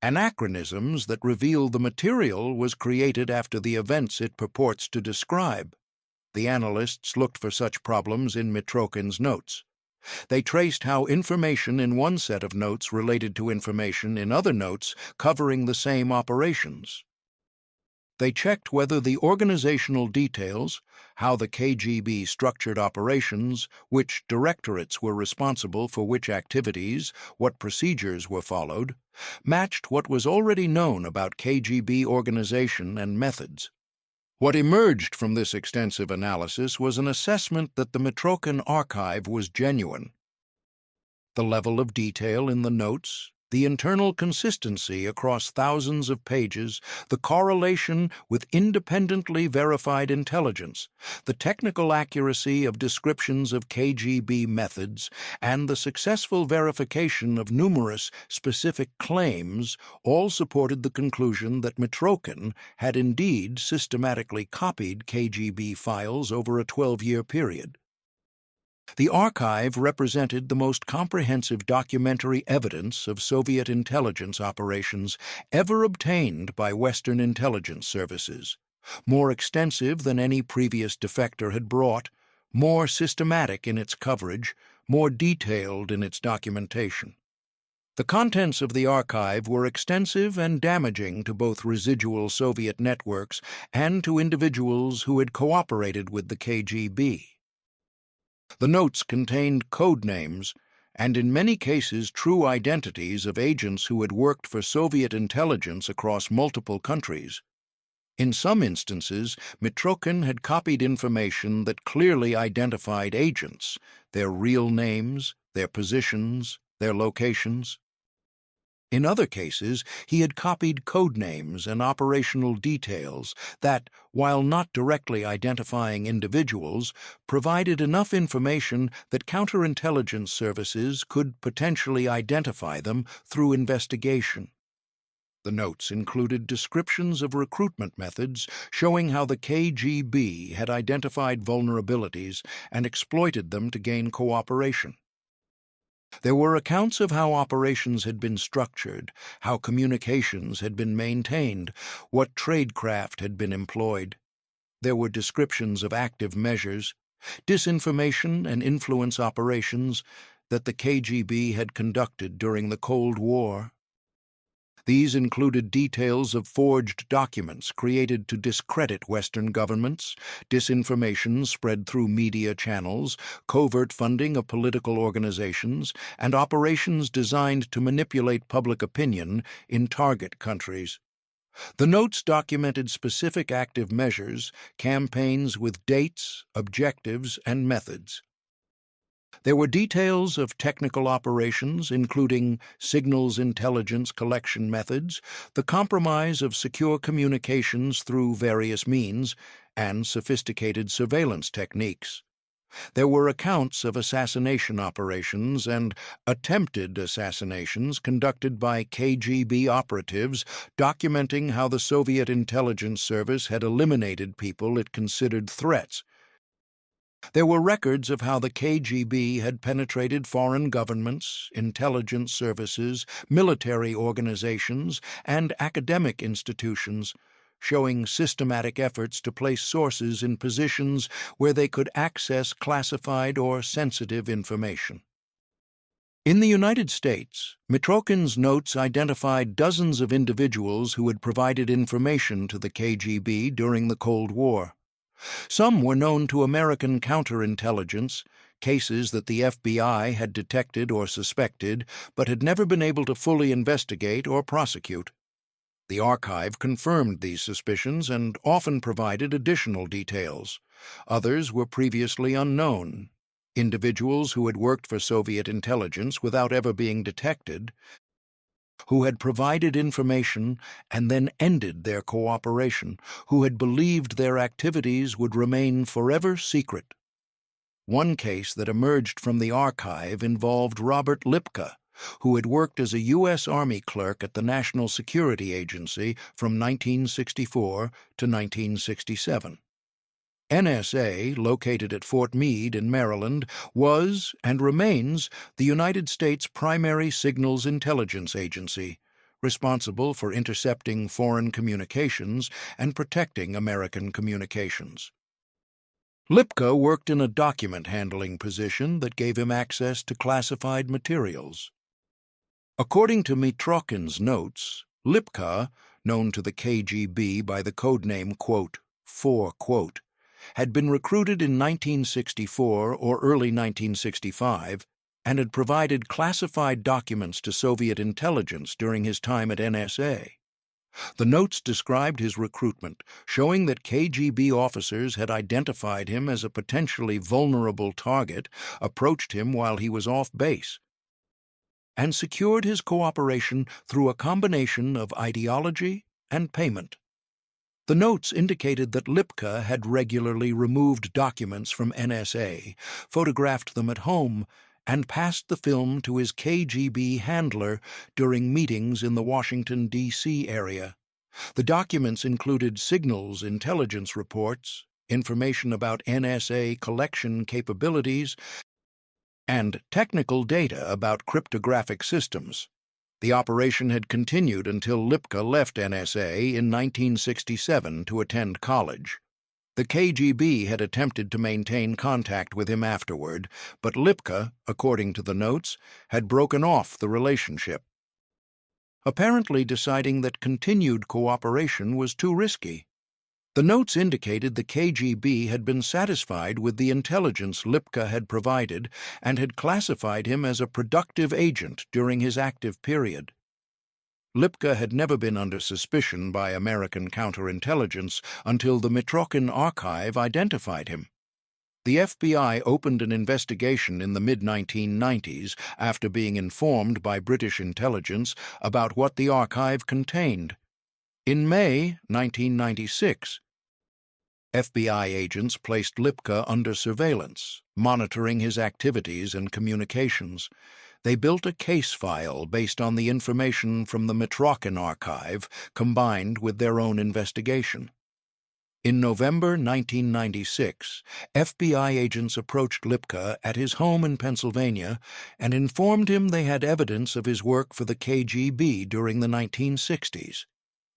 anachronisms that reveal the material was created after the events it purports to describe. The analysts looked for such problems in Mitrokhin's notes. They traced how information in one set of notes related to information in other notes covering the same operations. They checked whether the organizational details, how the KGB structured operations, which directorates were responsible for which activities, what procedures were followed, matched what was already known about KGB organization and methods. What emerged from this extensive analysis was an assessment that the Mitrokhin archive was genuine. The level of detail in the notes, the internal consistency across thousands of pages, the correlation with independently verified intelligence, the technical accuracy of descriptions of KGB methods, and the successful verification of numerous specific claims all supported the conclusion that Mitrokhin had indeed systematically copied KGB files over a 12-year period. The archive represented the most comprehensive documentary evidence of Soviet intelligence operations ever obtained by Western intelligence services, more extensive than any previous defector had brought, more systematic in its coverage, more detailed in its documentation. The contents of the archive were extensive and damaging to both residual Soviet networks and to individuals who had cooperated with the KGB. The notes contained code names and in many cases true identities of agents who had worked for Soviet intelligence across multiple countries. In some instances, Mitrokhin had copied information that clearly identified agents, their real names, their positions, their locations. In other cases, he had copied code names and operational details that, while not directly identifying individuals, provided enough information that counterintelligence services could potentially identify them through investigation. The notes included descriptions of recruitment methods showing how the KGB had identified vulnerabilities and exploited them to gain cooperation. There were accounts of how operations had been structured, how communications had been maintained, what tradecraft had been employed. There were descriptions of active measures, disinformation and influence operations, that the KGB had conducted during the Cold War. These included details of forged documents created to discredit Western governments, disinformation spread through media channels, covert funding of political organizations, and operations designed to manipulate public opinion in target countries. The notes documented specific active measures, campaigns with dates, objectives, and methods. There were details of technical operations, including signals intelligence collection methods, the compromise of secure communications through various means, and sophisticated surveillance techniques. There were accounts of assassination operations and attempted assassinations conducted by KGB operatives, documenting how the Soviet intelligence service had eliminated people it considered threats. There were records of how the KGB had penetrated foreign governments, intelligence services, military organizations, and academic institutions, showing systematic efforts to place sources in positions where they could access classified or sensitive information. In the United States, Mitrokhin's notes identified dozens of individuals who had provided information to the KGB during the Cold War. Some were known to American counterintelligence, cases that the FBI had detected or suspected but had never been able to fully investigate or prosecute. The archive confirmed these suspicions and often provided additional details. Others were previously unknown. Individuals who had worked for Soviet intelligence without ever being detected, who had provided information and then ended their cooperation, who had believed their activities would remain forever secret. One case that emerged from the archive involved Robert Lipka, who had worked as a U.S. Army clerk at the National Security Agency from 1964 to 1967. NSA, located at Fort Meade in Maryland, was and remains the United States' primary signals intelligence agency, responsible for intercepting foreign communications and protecting American communications. Lipka worked in a document handling position that gave him access to classified materials. According to Mitrokhin's notes, Lipka, known to the KGB by the codename '4", had been recruited in 1964 or early 1965 and had provided classified documents to Soviet intelligence during his time at NSA. The notes described his recruitment, showing that KGB officers had identified him as a potentially vulnerable target, approached him while he was off base, and secured his cooperation through a combination of ideology and payment. The notes indicated that Lipka had regularly removed documents from NSA, photographed them at home, and passed the film to his KGB handler during meetings in the Washington, D.C. area. The documents included signals intelligence reports, information about NSA collection capabilities, and technical data about cryptographic systems. The operation had continued until Lipka left NSA in 1967 to attend college. The KGB had attempted to maintain contact with him afterward, but Lipka, according to the notes, had broken off the relationship, apparently deciding that continued cooperation was too risky. The notes indicated the KGB had been satisfied with the intelligence Lipka had provided and had classified him as a productive agent during his active period. Lipka had never been under suspicion by American counterintelligence until the Mitrokhin archive identified him. The FBI opened an investigation in the mid-1990s after being informed by British intelligence about what the archive contained. In May 1996, FBI agents placed Lipka under surveillance, monitoring his activities and communications. They built a case file based on the information from the Mitrokhin archive, combined with their own investigation. In November 1996, FBI agents approached Lipka at his home in Pennsylvania and informed him they had evidence of his work for the KGB during the 1960s.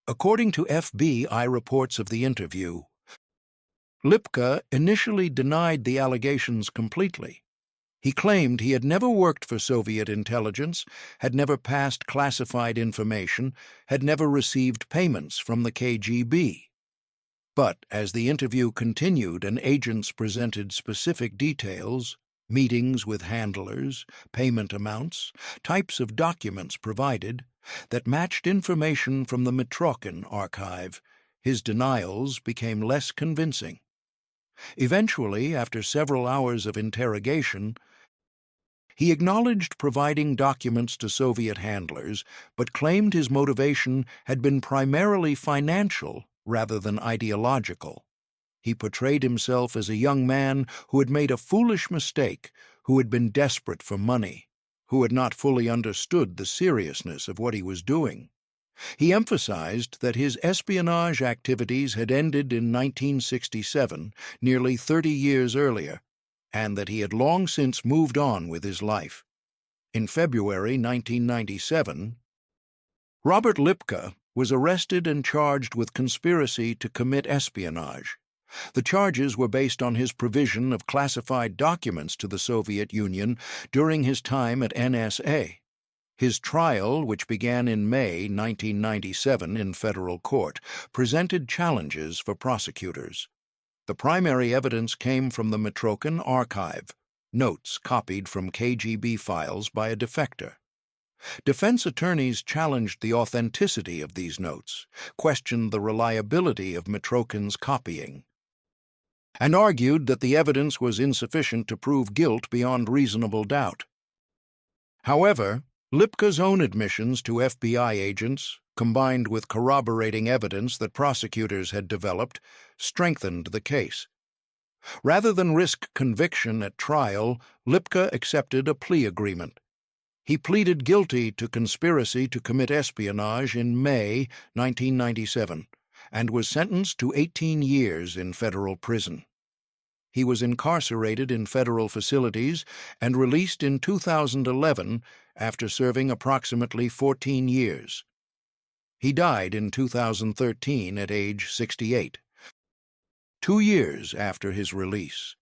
According to FBI reports of the interview, Lipka initially denied the allegations completely. He claimed he had never worked for Soviet intelligence, had never passed classified information, had never received payments from the KGB. But as the interview continued and agents presented specific details, meetings with handlers, payment amounts, types of documents provided, that matched information from the Mitrokhin archive, his denials became less convincing. Eventually, after several hours of interrogation, he acknowledged providing documents to Soviet handlers, but claimed his motivation had been primarily financial rather than ideological. He portrayed himself as a young man who had made a foolish mistake, who had been desperate for money, who had not fully understood the seriousness of what he was doing. He emphasized that his espionage activities had ended in 1967, nearly 30 years earlier, and that he had long since moved on with his life. In February 1997, Robert Lipka was arrested and charged with conspiracy to commit espionage. The charges were based on his provision of classified documents to the Soviet Union during his time at NSA. His trial, which began in May 1997 in federal court, presented challenges for prosecutors. The primary evidence came from the Mitrokhin archive, notes copied from KGB files by a defector. Defense attorneys challenged the authenticity of these notes, questioned the reliability of Mitrokhin's copying, and argued that the evidence was insufficient to prove guilt beyond reasonable doubt. However, Lipka's own admissions to FBI agents, combined with corroborating evidence that prosecutors had developed, strengthened the case. Rather than risk conviction at trial, Lipka accepted a plea agreement. He pleaded guilty to conspiracy to commit espionage in May 1997 and was sentenced to 18 years in federal prison. He was incarcerated in federal facilities and released in 2011 after serving approximately 14 years. He died in 2013 at age 68. 2 years after his release,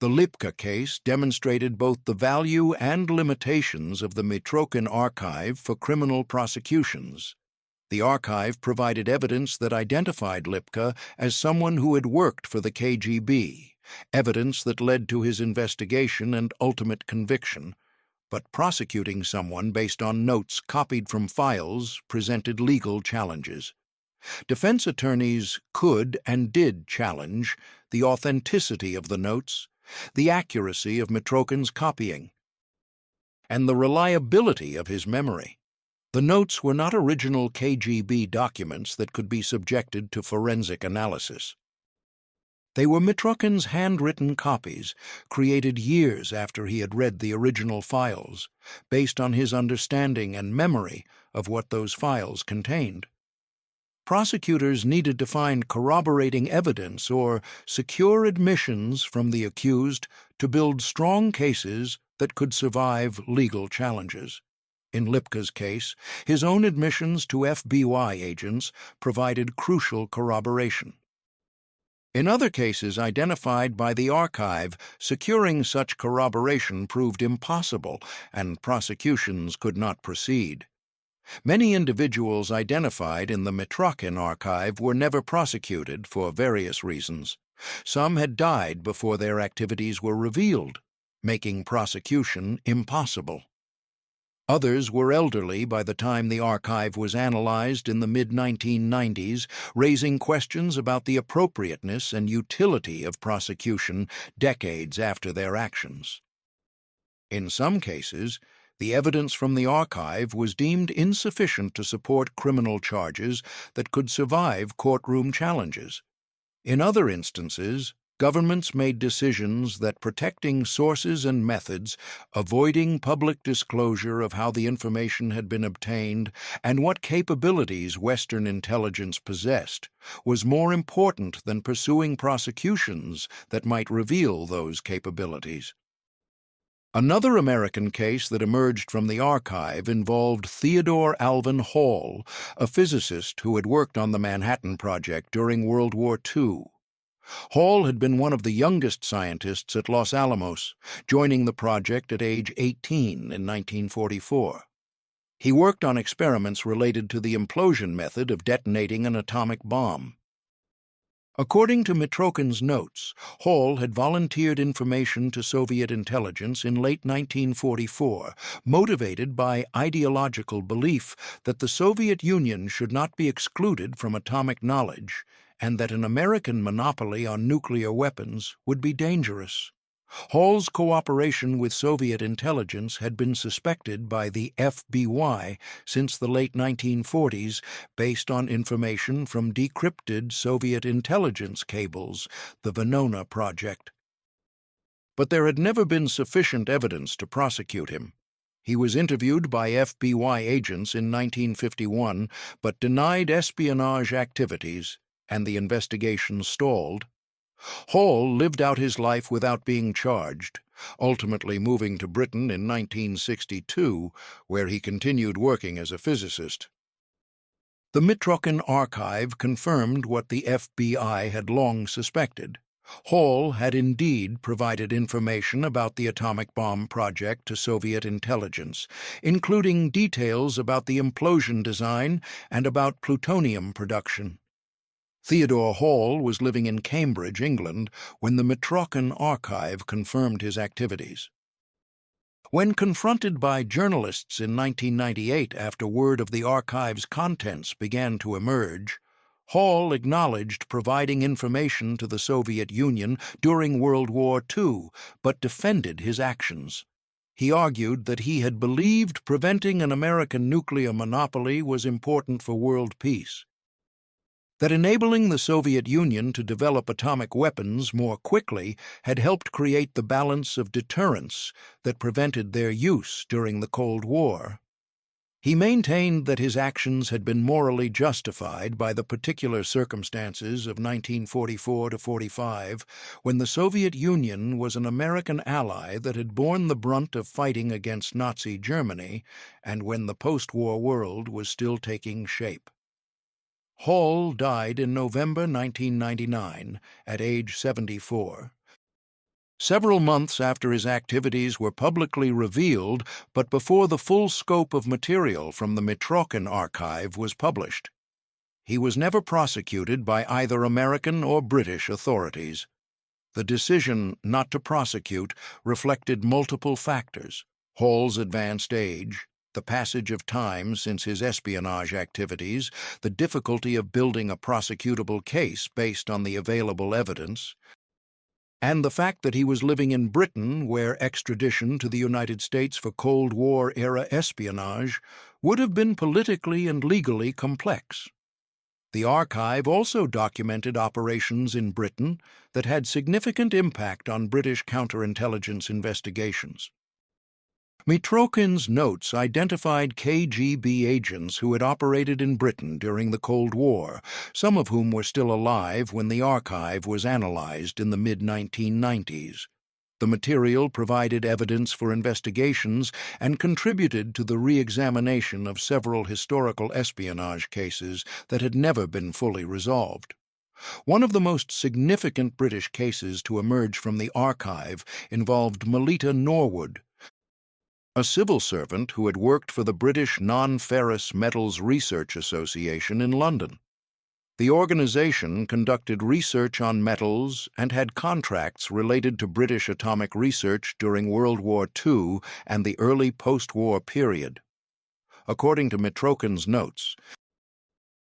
the Lipka case demonstrated both the value and limitations of the Mitrokhin archive for criminal prosecutions. The archive provided evidence that identified Lipka as someone who had worked for the KGB, evidence that led to his investigation and ultimate conviction. But prosecuting someone based on notes copied from files presented legal challenges. Defense attorneys could and did challenge the authenticity of the notes, the accuracy of Mitrokhin's copying, and the reliability of his memory. The notes were not original KGB documents that could be subjected to forensic analysis. They were Mitrokhin's handwritten copies, created years after he had read the original files, based on his understanding and memory of what those files contained. Prosecutors needed to find corroborating evidence or secure admissions from the accused to build strong cases that could survive legal challenges. In Lipka's case, his own admissions to FBI agents provided crucial corroboration. In other cases identified by the archive, securing such corroboration proved impossible, and prosecutions could not proceed. Many individuals identified in the Mitrokhin archive were never prosecuted for various reasons. Some had died before their activities were revealed, making prosecution impossible. Others were elderly by the time the archive was analyzed in the mid-1990s, raising questions about the appropriateness and utility of prosecution decades after their actions. In some cases, the evidence from the archive was deemed insufficient to support criminal charges that could survive courtroom challenges. In other instances, governments made decisions that protecting sources and methods, avoiding public disclosure of how the information had been obtained and what capabilities Western intelligence possessed, was more important than pursuing prosecutions that might reveal those capabilities. Another American case that emerged from the archive involved Theodore Alvin Hall, a physicist who had worked on the Manhattan Project during World War II. Hall had been one of the youngest scientists at Los Alamos, joining the project at age 18 in 1944. He worked on experiments related to the implosion method of detonating an atomic bomb. According to Mitrokhin's notes, Hall had volunteered information to Soviet intelligence in late 1944, motivated by ideological belief that the Soviet Union should not be excluded from atomic knowledge and that an American monopoly on nuclear weapons would be dangerous. Hall's cooperation with Soviet intelligence had been suspected by the FBI since the late 1940s based on information from decrypted Soviet intelligence cables, the Venona project. But there had never been sufficient evidence to prosecute him. He was interviewed by FBI agents in 1951 but denied espionage activities, and the investigation stalled. Hall lived out his life without being charged, ultimately moving to Britain in 1962, where he continued working as a physicist. The Mitrokhin archive confirmed what the FBI had long suspected. Hall had indeed provided information about the atomic bomb project to Soviet intelligence, including details about the implosion design and about plutonium production. Theodore Hall was living in Cambridge, England, when the Mitrokhin archive confirmed his activities. When confronted by journalists in 1998 after word of the archive's contents began to emerge, Hall acknowledged providing information to the Soviet Union during World War II, but defended his actions. He argued that he had believed preventing an American nuclear monopoly was important for world peace, that enabling the Soviet Union to develop atomic weapons more quickly had helped create the balance of deterrence that prevented their use during the Cold War. He maintained that his actions had been morally justified by the particular circumstances of 1944 to 45, when the Soviet Union was an American ally that had borne the brunt of fighting against Nazi Germany, and when the post-war world was still taking shape. Hall died in November 1999 at age 74. Several months after his activities were publicly revealed, but before the full scope of material from the Mitrokhin archive was published. He was never prosecuted by either American or British authorities. The decision not to prosecute reflected multiple factors: Hall's advanced age, the passage of time since his espionage activities, the difficulty of building a prosecutable case based on the available evidence, and the fact that he was living in Britain, where extradition to the United States for Cold War-era espionage would have been politically and legally complex. The archive also documented operations in Britain that had significant impact on British counterintelligence investigations. Mitrokhin's notes identified KGB agents who had operated in Britain during the Cold War, some of whom were still alive when the archive was analyzed in the mid-1990s. The material provided evidence for investigations and contributed to the re-examination of several historical espionage cases that had never been fully resolved. One of the most significant British cases to emerge from the archive involved Melita Norwood, a civil servant who had worked for the British Non-Ferrous Metals Research Association in London. The organization conducted research on metals and had contracts related to British atomic research during World War II and the early post-war period. According to Mitrokhin's notes,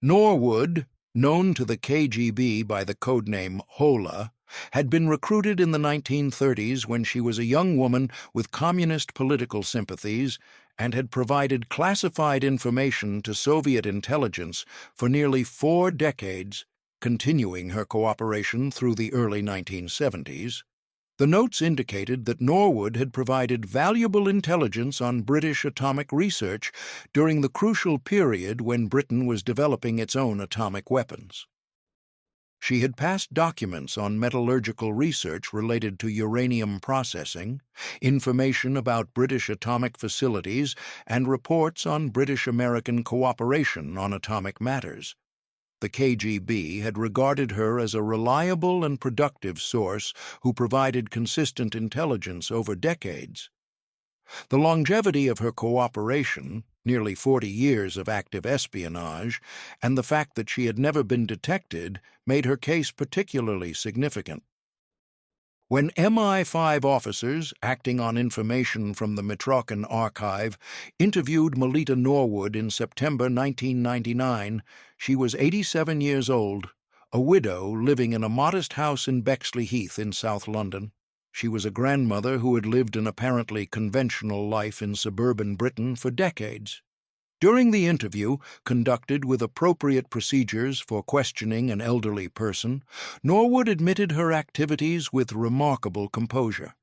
Norwood, known to the KGB by the codename Hola, had been recruited in the 1930s when she was a young woman with communist political sympathies and had provided classified information to Soviet intelligence for nearly 4 decades, continuing her cooperation through the early 1970s. The notes indicated that Norwood had provided valuable intelligence on British atomic research during the crucial period when Britain was developing its own atomic weapons. She had passed documents on metallurgical research related to uranium processing, information about British atomic facilities, and reports on British-American cooperation on atomic matters. the KGB had regarded her as a reliable and productive source who provided consistent intelligence over decades. The longevity of her cooperation, nearly 40 years of active espionage, and the fact that she had never been detected made her case particularly significant. When MI5 officers, acting on information from the Mitrokhin archive, interviewed Melita Norwood in September 1999, she was 87 years old, a widow living in a modest house in Bexley Heath in South London. She was a grandmother who had lived an apparently conventional life in suburban Britain for decades. During the interview, conducted with appropriate procedures for questioning an elderly person, Norwood admitted her activities with remarkable composure.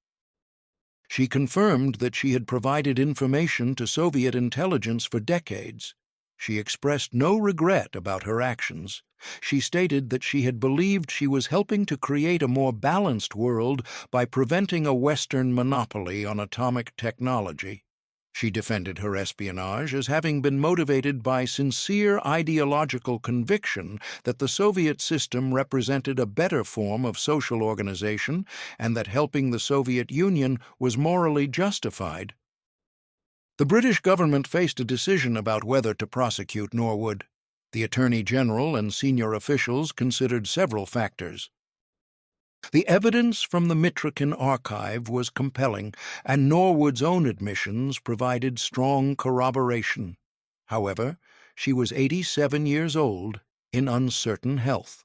She confirmed that she had provided information to Soviet intelligence for decades. She expressed no regret about her actions. She stated that she had believed she was helping to create a more balanced world by preventing a Western monopoly on atomic technology. She defended her espionage as having been motivated by sincere ideological conviction that the Soviet system represented a better form of social organization and that helping the Soviet Union was morally justified. The British government faced a decision about whether to prosecute Norwood. The Attorney General and senior officials considered several factors. The evidence from the Mitrokhin archive was compelling, and Norwood's own admissions provided strong corroboration. However, she was 87 years old, in uncertain health.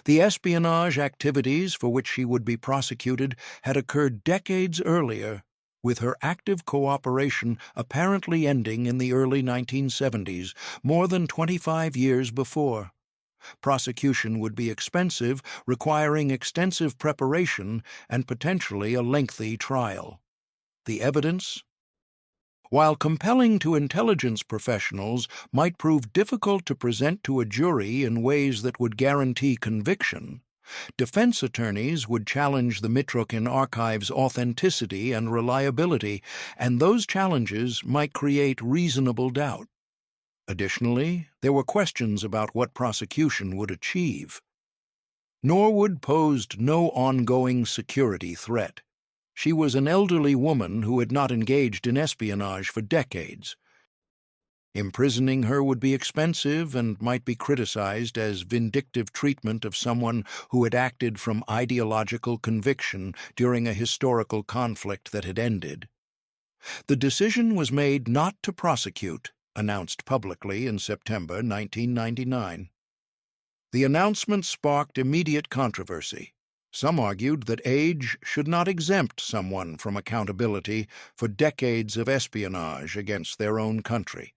The espionage activities for which she would be prosecuted had occurred decades earlier, with her active cooperation apparently ending in the early 1970s, more than 25 years before. Prosecution would be expensive, requiring extensive preparation and potentially a lengthy trial. The evidence? While compelling to intelligence professionals, might prove difficult to present to a jury in ways that would guarantee conviction, defense attorneys would challenge the Mitrokhin archive's authenticity and reliability, and those challenges might create reasonable doubt. Additionally, there were questions about what prosecution would achieve. Norwood posed no ongoing security threat. She was an elderly woman who had not engaged in espionage for decades. Imprisoning her would be expensive and might be criticized as vindictive treatment of someone who had acted from ideological conviction during a historical conflict that had ended. The decision was made not to prosecute, announced publicly in September 1999. The announcement sparked immediate controversy. Some argued that age should not exempt someone from accountability for decades of espionage against their own country.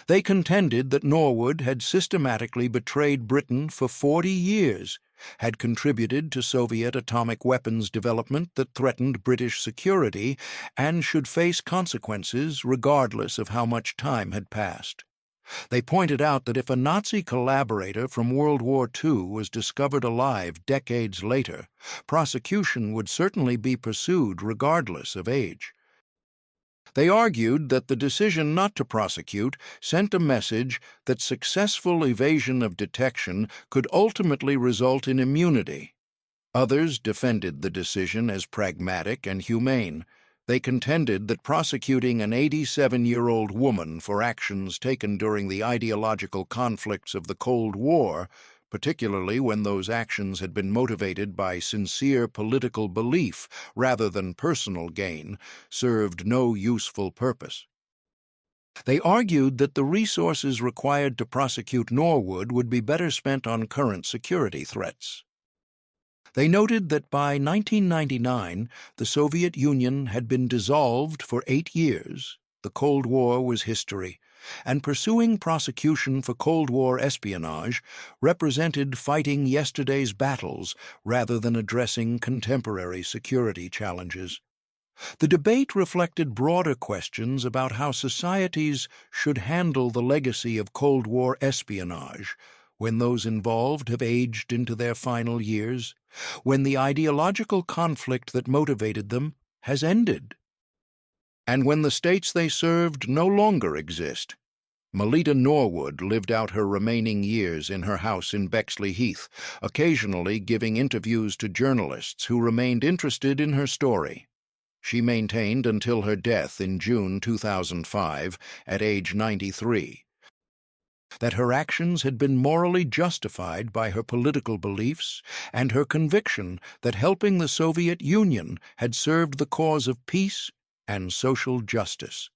They contended that Norwood had systematically betrayed Britain for 40 years, had contributed to Soviet atomic weapons development that threatened British security, and should face consequences regardless of how much time had passed. They pointed out that if a Nazi collaborator from World War II was discovered alive decades later, prosecution would certainly be pursued regardless of age. They argued that the decision not to prosecute sent a message that successful evasion of detection could ultimately result in immunity. Others defended the decision as pragmatic and humane. They contended that prosecuting an 87-year-old woman for actions taken during the ideological conflicts of the Cold War, particularly when those actions had been motivated by sincere political belief rather than personal gain, served no useful purpose. They argued that the resources required to prosecute Norwood would be better spent on current security threats. They noted that by 1999, the Soviet Union had been dissolved for 8 years, the Cold War was history, and pursuing prosecution for Cold War espionage represented fighting yesterday's battles rather than addressing contemporary security challenges. The debate reflected broader questions about how societies should handle the legacy of Cold War espionage when those involved have aged into their final years, when the ideological conflict that motivated them has ended, and when the states they served no longer exist. Melita Norwood lived out her remaining years in her house in Bexley Heath, occasionally giving interviews to journalists who remained interested in her story. She maintained until her death in June 2005, at age 93, that her actions had been morally justified by her political beliefs and her conviction that helping the Soviet Union had served the cause of peace and social justice.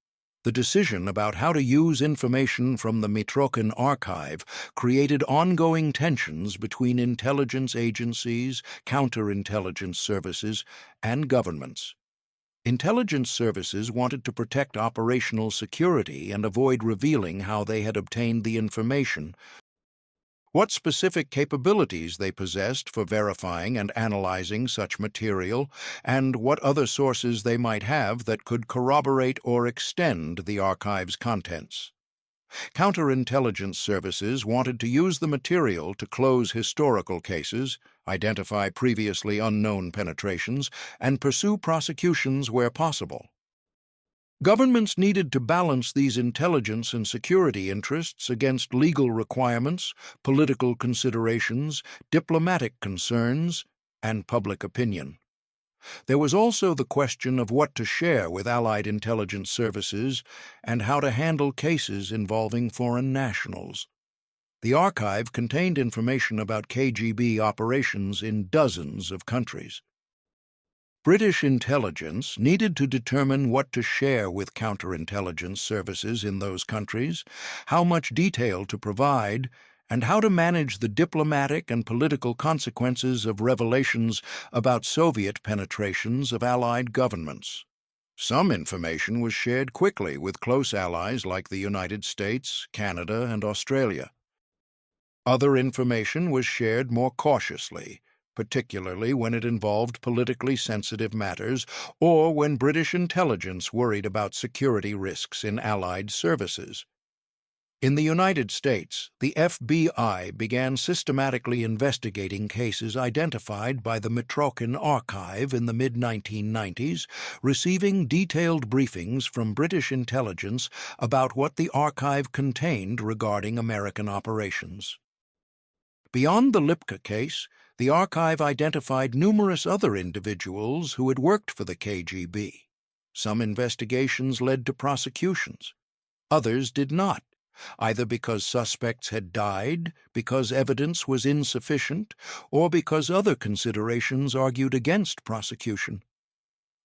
The decision about how to use information from the Mitrokhin archive created ongoing tensions between intelligence agencies, counterintelligence services, and governments. Intelligence services wanted to protect operational security and avoid revealing how they had obtained the information, what specific capabilities they possessed for verifying and analyzing such material, and what other sources they might have that could corroborate or extend the archive's contents. Counterintelligence services wanted to use the material to close historical cases, identify previously unknown penetrations, and pursue prosecutions where possible. Governments needed to balance these intelligence and security interests against legal requirements, political considerations, diplomatic concerns, and public opinion. There was also the question of what to share with Allied intelligence services and how to handle cases involving foreign nationals. The archive contained information about KGB operations in dozens of countries. British intelligence needed to determine what to share with counterintelligence services in those countries, how much detail to provide, and how to manage the diplomatic and political consequences of revelations about Soviet penetrations of Allied governments. Some information was shared quickly with close allies like the United States, Canada, and Australia. Other information was shared more cautiously, particularly when it involved politically sensitive matters or when British intelligence worried about security risks in Allied services. In the United States, the FBI began systematically investigating cases identified by the Mitrokhin archive in the mid-1990s, receiving detailed briefings from British intelligence about what the archive contained regarding American operations. Beyond the Lipka case, the archive identified numerous other individuals who had worked for the KGB. Some investigations led to prosecutions. Others did not, either because suspects had died, because evidence was insufficient, or because other considerations argued against prosecution.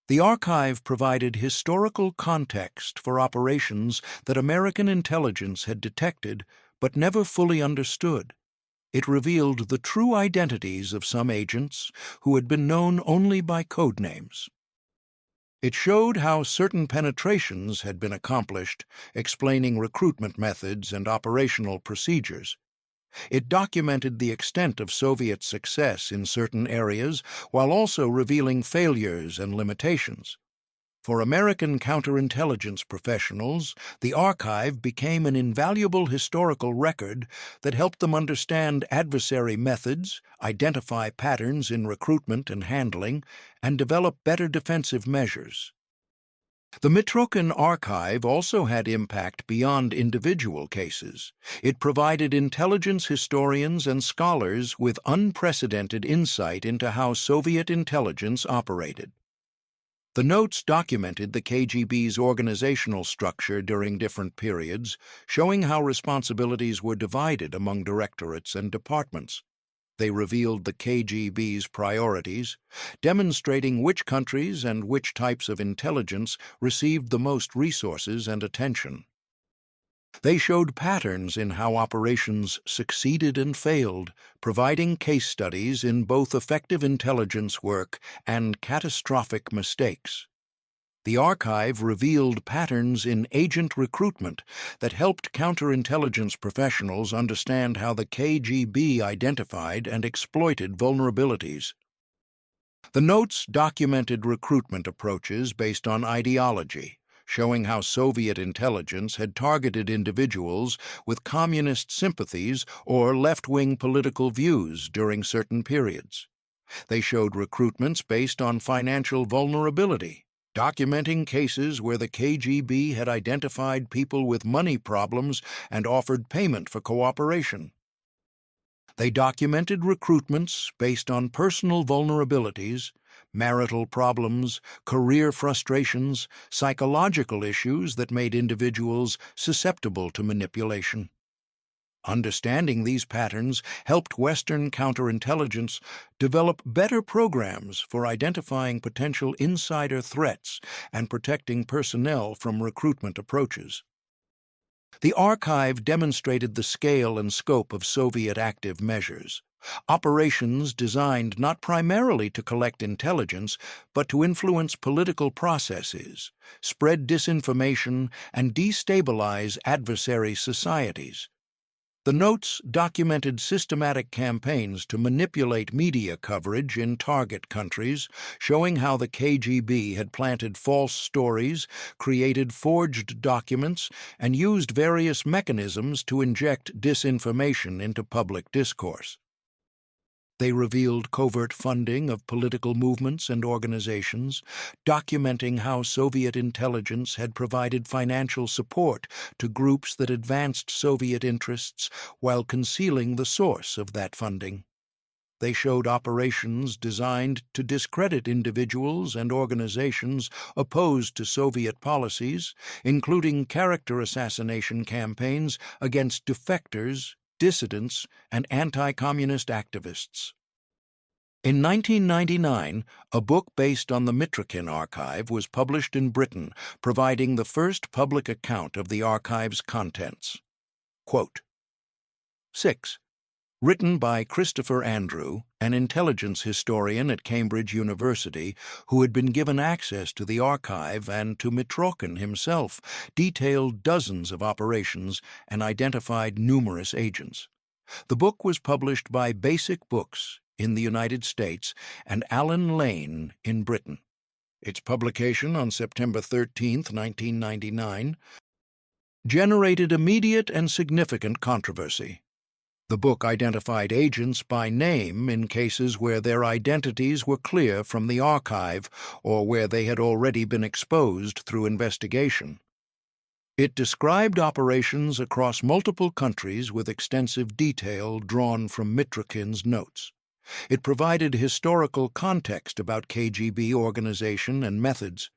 The archive provided historical context for operations that American intelligence had detected but never fully understood. It revealed the true identities of some agents who had been known only by code names. It showed how certain penetrations had been accomplished, explaining recruitment methods and operational procedures. It documented the extent of Soviet success in certain areas while also revealing failures and limitations. For American counterintelligence professionals, the archive became an invaluable historical record that helped them understand adversary methods, identify patterns in recruitment and handling, and develop better defensive measures. The Mitrokhin archive also had impact beyond individual cases. It provided intelligence historians and scholars with unprecedented insight into how Soviet intelligence operated. The notes documented the KGB's organizational structure during different periods, showing how responsibilities were divided among directorates and departments. They revealed the KGB's priorities, demonstrating which countries and which types of intelligence received the most resources and attention. They showed patterns in how operations succeeded and failed, providing case studies in both effective intelligence work and catastrophic mistakes. The archive revealed patterns in agent recruitment that helped counterintelligence professionals understand how the KGB identified and exploited vulnerabilities. The notes documented recruitment approaches based on ideology, showing how Soviet intelligence had targeted individuals with communist sympathies or left-wing political views during certain periods. They showed recruitments based on financial vulnerability, documenting cases where the KGB had identified people with money problems and offered payment for cooperation. They documented recruitments based on personal vulnerabilities, marital problems, career frustrations, psychological issues that made individuals susceptible to manipulation. Understanding these patterns helped Western counterintelligence develop better programs for identifying potential insider threats and protecting personnel from recruitment approaches. The archive demonstrated the scale and scope of Soviet active measures, operations designed not primarily to collect intelligence, but to influence political processes, spread disinformation, and destabilize adversary societies. The notes documented systematic campaigns to manipulate media coverage in target countries, showing how the KGB had planted false stories, created forged documents, and used various mechanisms to inject disinformation into public discourse. They revealed covert funding of political movements and organizations, documenting how Soviet intelligence had provided financial support to groups that advanced Soviet interests while concealing the source of that funding. They showed operations designed to discredit individuals and organizations opposed to Soviet policies, including character assassination campaigns against defectors, dissidents, and anti-communist activists. In 1999, a book based on the Mitrokhin archive was published in Britain, providing the first public account of the archive's contents. Quote, 6. Written by Christopher Andrew, an intelligence historian at Cambridge University who had been given access to the archive and to Mitrokhin himself, detailed dozens of operations and identified numerous agents. The book was published by Basic Books in the United States and Allen Lane in Britain. Its publication on September 13, 1999, generated immediate and significant controversy. The book identified agents by name in cases where their identities were clear from the archive or where they had already been exposed through investigation. It described operations across multiple countries with extensive detail drawn from Mitrokhin's notes. It provided historical context about KGB organization and methods.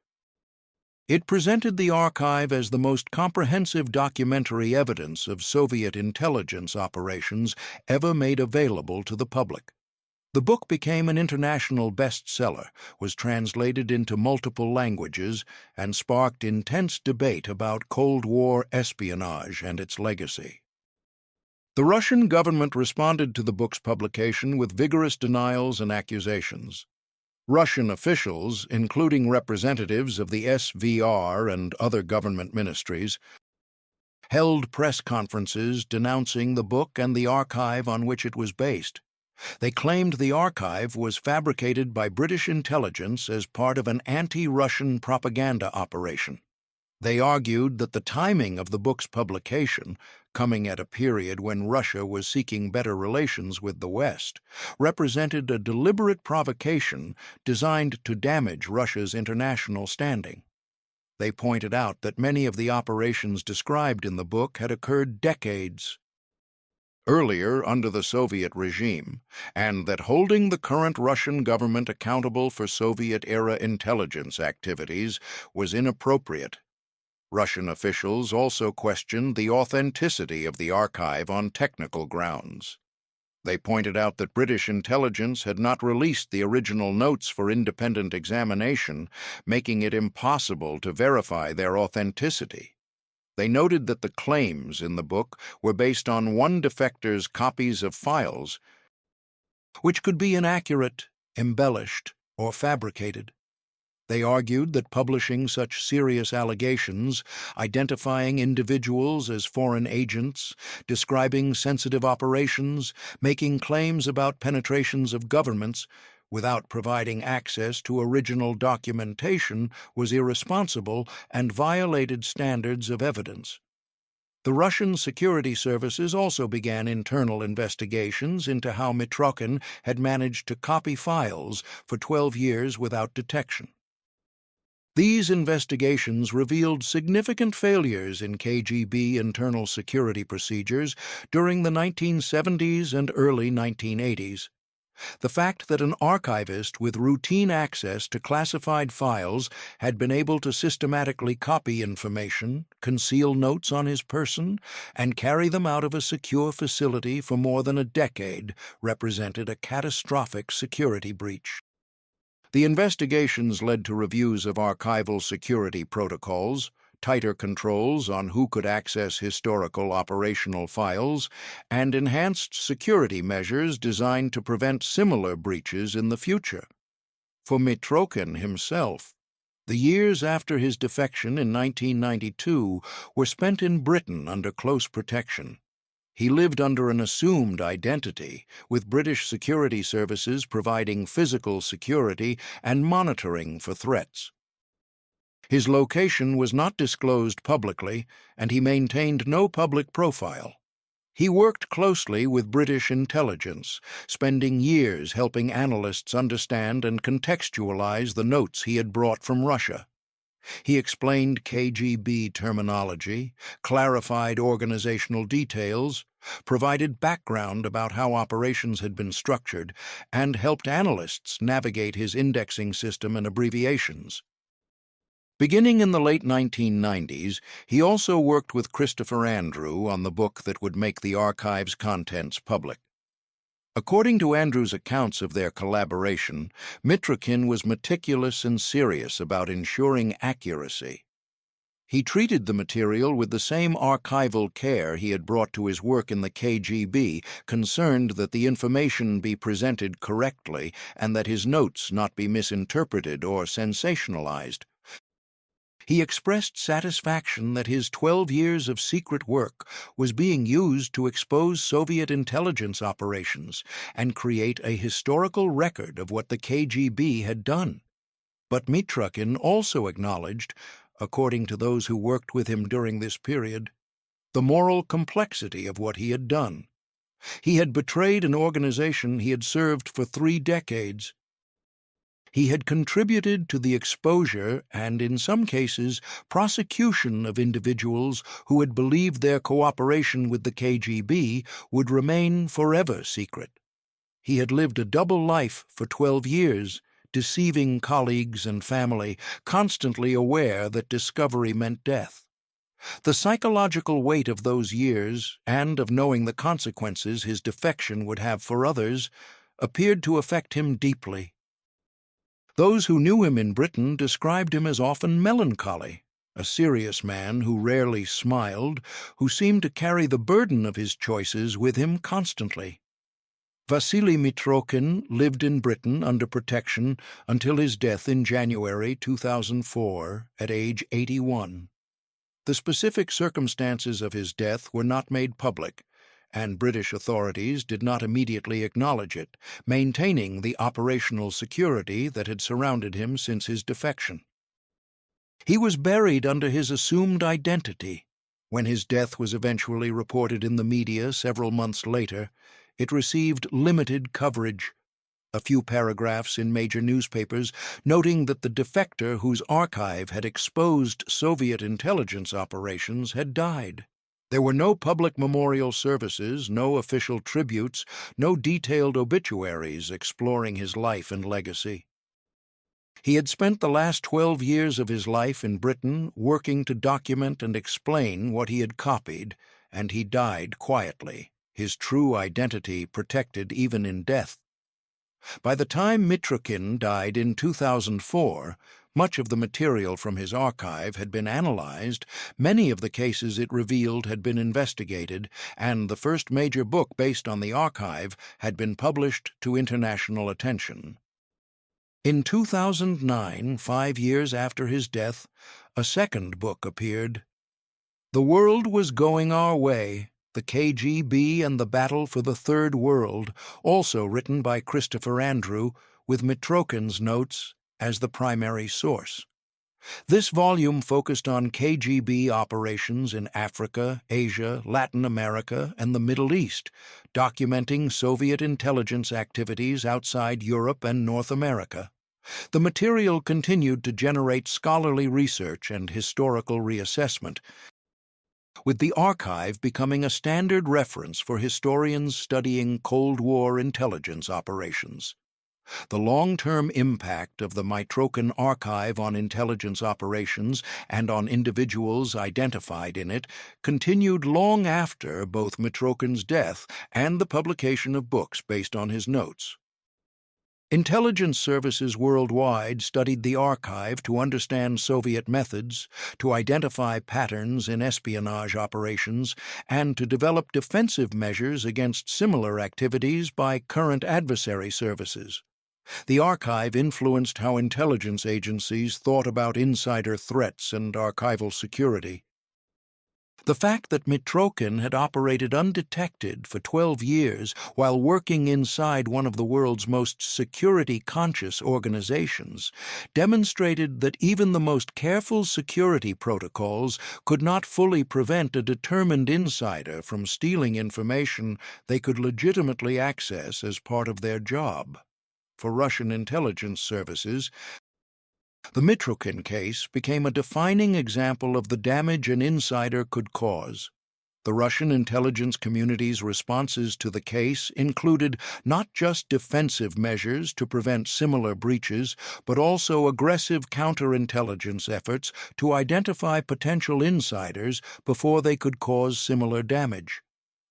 It presented the archive as the most comprehensive documentary evidence of Soviet intelligence operations ever made available to the public. The book became an international bestseller, was translated into multiple languages, and sparked intense debate about Cold War espionage and its legacy. The Russian government responded to the book's publication with vigorous denials and accusations. Russian officials, including representatives of the SVR and other government ministries, held press conferences denouncing the book and the archive on which it was based. They claimed the archive was fabricated by British intelligence as part of an anti-Russian propaganda operation. They argued that the timing of the book's publication, coming at a period when Russia was seeking better relations with the West, represented a deliberate provocation designed to damage Russia's international standing. They pointed out that many of the operations described in the book had occurred decades earlier under the Soviet regime, and that holding the current Russian government accountable for Soviet-era intelligence activities was inappropriate. Russian officials also questioned the authenticity of the archive on technical grounds. They pointed out that British intelligence had not released the original notes for independent examination, making it impossible to verify their authenticity. They noted that the claims in the book were based on one defector's copies of files, which could be inaccurate, embellished, or fabricated. They argued that publishing such serious allegations, identifying individuals as foreign agents, describing sensitive operations, making claims about penetrations of governments, without providing access to original documentation was irresponsible and violated standards of evidence. The Russian security services also began internal investigations into how Mitrokhin had managed to copy files for 12 years without detection. These investigations revealed significant failures in KGB internal security procedures during the 1970s and early 1980s. The fact that an archivist with routine access to classified files had been able to systematically copy information, conceal notes on his person, and carry them out of a secure facility for more than a decade represented a catastrophic security breach. The investigations led to reviews of archival security protocols, tighter controls on who could access historical operational files, and enhanced security measures designed to prevent similar breaches in the future. For Mitrokhin himself, the years after his defection in 1992 were spent in Britain under close protection. He lived under an assumed identity, with British security services providing physical security and monitoring for threats. His location was not disclosed publicly, and he maintained no public profile. He worked closely with British intelligence, spending years helping analysts understand and contextualize the notes he had brought from Russia. He explained KGB terminology, clarified organizational details, provided background about how operations had been structured, and helped analysts navigate his indexing system and abbreviations. Beginning in the late 1990s, he also worked with Christopher Andrew on the book that would make the archive's contents public. According to Andrew's accounts of their collaboration, Mitrokhin was meticulous and serious about ensuring accuracy. He treated the material with the same archival care he had brought to his work in the KGB, concerned that the information be presented correctly and that his notes not be misinterpreted or sensationalized. He expressed satisfaction that his 12 years of secret work was being used to expose Soviet intelligence operations and create a historical record of what the KGB had done. But Mitrokhin also acknowledged, according to those who worked with him during this period, the moral complexity of what he had done. He had betrayed an organization he had served for 3 decades. He had contributed to the exposure and, in some cases, prosecution of individuals who had believed their cooperation with the KGB would remain forever secret. He had lived a double life for 12 years, deceiving colleagues and family, constantly aware that discovery meant death. The psychological weight of those years, and of knowing the consequences his defection would have for others, appeared to affect him deeply. Those who knew him in Britain described him as often melancholy, a serious man who rarely smiled, who seemed to carry the burden of his choices with him constantly. Vasili Mitrokhin lived in Britain under protection until his death in January 2004 at age 81. The specific circumstances of his death were not made public, and British authorities did not immediately acknowledge it, maintaining the operational security that had surrounded him since his defection. He was buried under his assumed identity. When his death was eventually reported in the media several months later, it received limited coverage. A few paragraphs in major newspapers noting that the defector whose archive had exposed Soviet intelligence operations had died. There were no public memorial services, no official tributes, no detailed obituaries exploring his life and legacy. He had spent the last 12 years of his life in Britain working to document and explain what he had copied, and he died quietly, his true identity protected even in death. By the time Mitrokhin died in 2004, much of the material from his archive had been analyzed, many of the cases it revealed had been investigated, and the first major book based on the archive had been published to international attention. In 2009, 5 years after his death, a second book appeared. The World Was Going Our Way, The KGB and the Battle for the Third World, also written by Christopher Andrew, with Mitrokhin's notes as the primary source. This volume focused on KGB operations in Africa, Asia, Latin America, and the Middle East, documenting Soviet intelligence activities outside Europe and North America. The material continued to generate scholarly research and historical reassessment, with the archive becoming a standard reference for historians studying Cold War intelligence operations. The long-term impact of the Mitrokhin archive on intelligence operations and on individuals identified in it continued long after both Mitrokhin's death and the publication of books based on his notes. Intelligence services worldwide studied the archive to understand Soviet methods, to identify patterns in espionage operations, and to develop defensive measures against similar activities by current adversary services. The archive influenced how intelligence agencies thought about insider threats and archival security. The fact that Mitrokhin had operated undetected for 12 years while working inside one of the world's most security-conscious organizations demonstrated that even the most careful security protocols could not fully prevent a determined insider from stealing information they could legitimately access as part of their job. For Russian intelligence services, the Mitrokhin case became a defining example of the damage an insider could cause. The Russian intelligence community's responses to the case included not just defensive measures to prevent similar breaches, but also aggressive counterintelligence efforts to identify potential insiders before they could cause similar damage.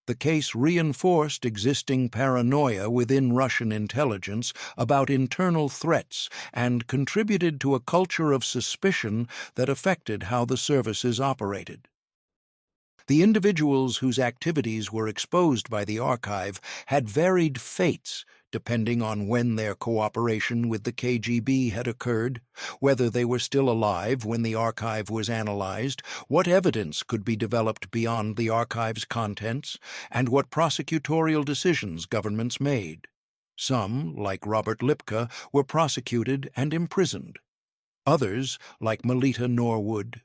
The case reinforced existing paranoia within Russian intelligence about internal threats and contributed to a culture of suspicion that affected how the services operated. The individuals whose activities were exposed by the archive had varied fates depending on when their cooperation with the KGB had occurred, whether they were still alive when the archive was analyzed, what evidence could be developed beyond the archive's contents, and what prosecutorial decisions governments made. Some, like Robert Lipka, were prosecuted and imprisoned. Others, like Melita Norwood,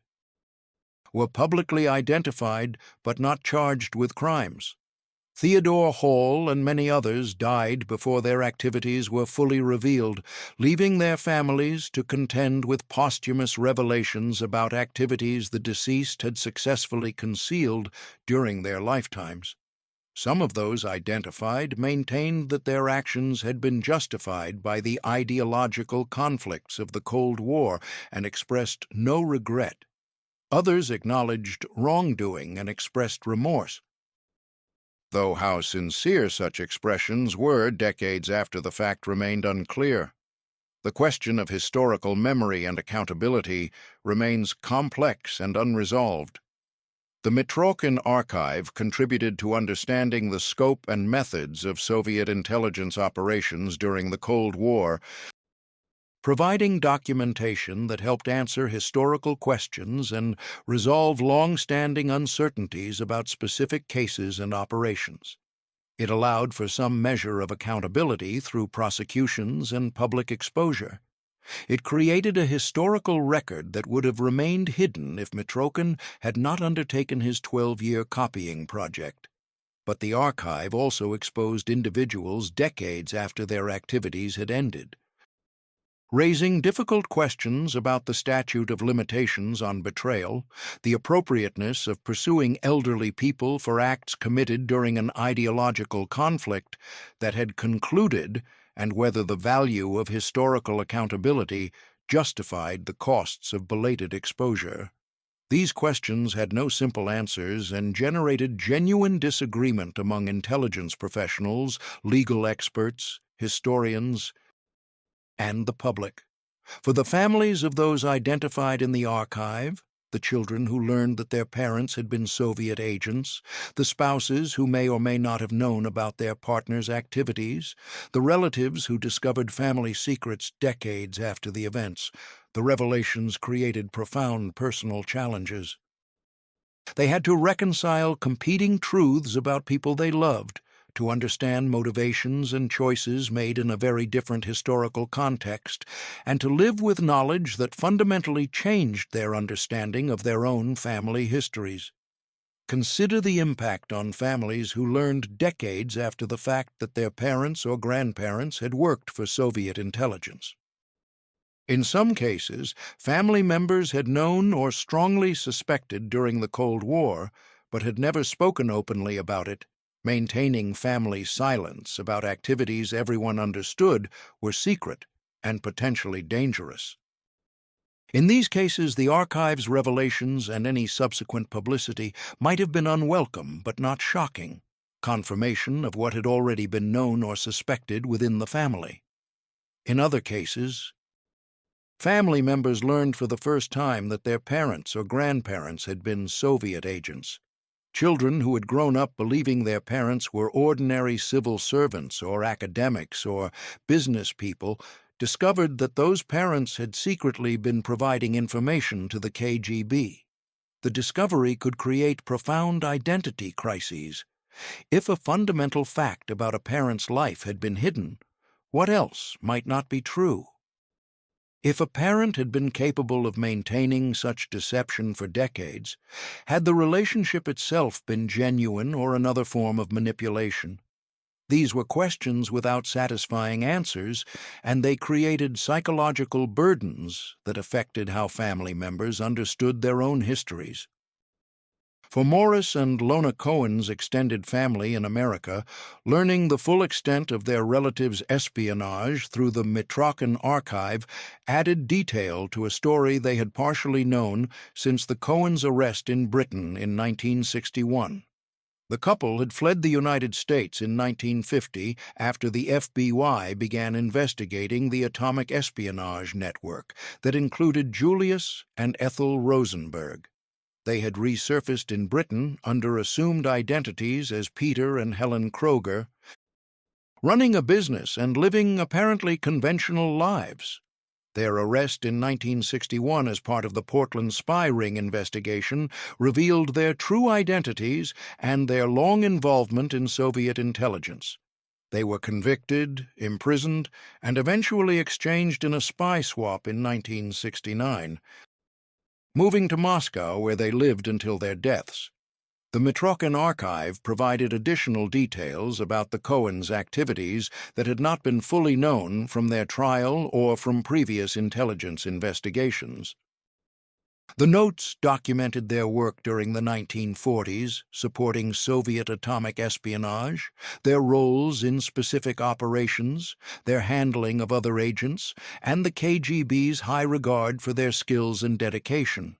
were publicly identified but not charged with crimes. Theodore Hall and many others died before their activities were fully revealed, leaving their families to contend with posthumous revelations about activities the deceased had successfully concealed during their lifetimes. Some of those identified maintained that their actions had been justified by the ideological conflicts of the Cold War and expressed no regret. Others acknowledged wrongdoing and expressed remorse, though how sincere such expressions were decades after the fact remained unclear. The question of historical memory and accountability remains complex and unresolved. The Mitrokhin archive contributed to understanding the scope and methods of Soviet intelligence operations during the Cold War, providing documentation that helped answer historical questions and resolve long-standing uncertainties about specific cases and operations. It allowed for some measure of accountability through prosecutions and public exposure. It created a historical record that would have remained hidden if Mitrokhin had not undertaken his 12-year copying project. But the archive also exposed individuals decades after their activities had ended, raising difficult questions about the statute of limitations on betrayal, the appropriateness of pursuing elderly people for acts committed during an ideological conflict that had concluded, and whether the value of historical accountability justified the costs of belated exposure. These questions had no simple answers and generated genuine disagreement among intelligence professionals, legal experts, historians, and the public. For the families of those identified in the archive, the children who learned that their parents had been Soviet agents, the spouses who may or may not have known about their partner's activities, the relatives who discovered family secrets decades after the events, the revelations created profound personal challenges. They had to reconcile competing truths about people they loved, to understand motivations and choices made in a very different historical context, and to live with knowledge that fundamentally changed their understanding of their own family histories. Consider the impact on families who learned decades after the fact that their parents or grandparents had worked for Soviet intelligence. In some cases, family members had known or strongly suspected during the Cold War, but had never spoken openly about it, maintaining family silence about activities everyone understood were secret and potentially dangerous. In these cases, the archive's revelations and any subsequent publicity might have been unwelcome but not shocking, confirmation of what had already been known or suspected within the family. In other cases, family members learned for the first time that their parents or grandparents had been Soviet agents. Children who had grown up believing their parents were ordinary civil servants or academics or business people discovered that those parents had secretly been providing information to the KGB. The discovery could create profound identity crises. If a fundamental fact about a parent's life had been hidden, what else might not be true? If a parent had been capable of maintaining such deception for decades, had the relationship itself been genuine or another form of manipulation? These were questions without satisfying answers, and they created psychological burdens that affected how family members understood their own histories. For Morris and Lona Cohen's extended family in America, learning the full extent of their relatives' espionage through the Mitrokhin archive added detail to a story they had partially known since the Cohens' arrest in Britain in 1961. The couple had fled the United States in 1950 after the FBI began investigating the atomic espionage network that included Julius and Ethel Rosenberg. They had resurfaced in Britain under assumed identities as Peter and Helen Kroger, running a business and living apparently conventional lives. Their arrest in 1961 as part of the Portland spy ring investigation revealed their true identities and their long involvement in Soviet intelligence. They were convicted, imprisoned, and eventually exchanged in a spy swap in 1969, moving to Moscow where they lived until their deaths. The Mitrokhin archive provided additional details about the Cohens' activities that had not been fully known from their trial or from previous intelligence investigations. The notes documented their work during the 1940s, supporting Soviet atomic espionage, their roles in specific operations, their handling of other agents, and the KGB's high regard for their skills and dedication.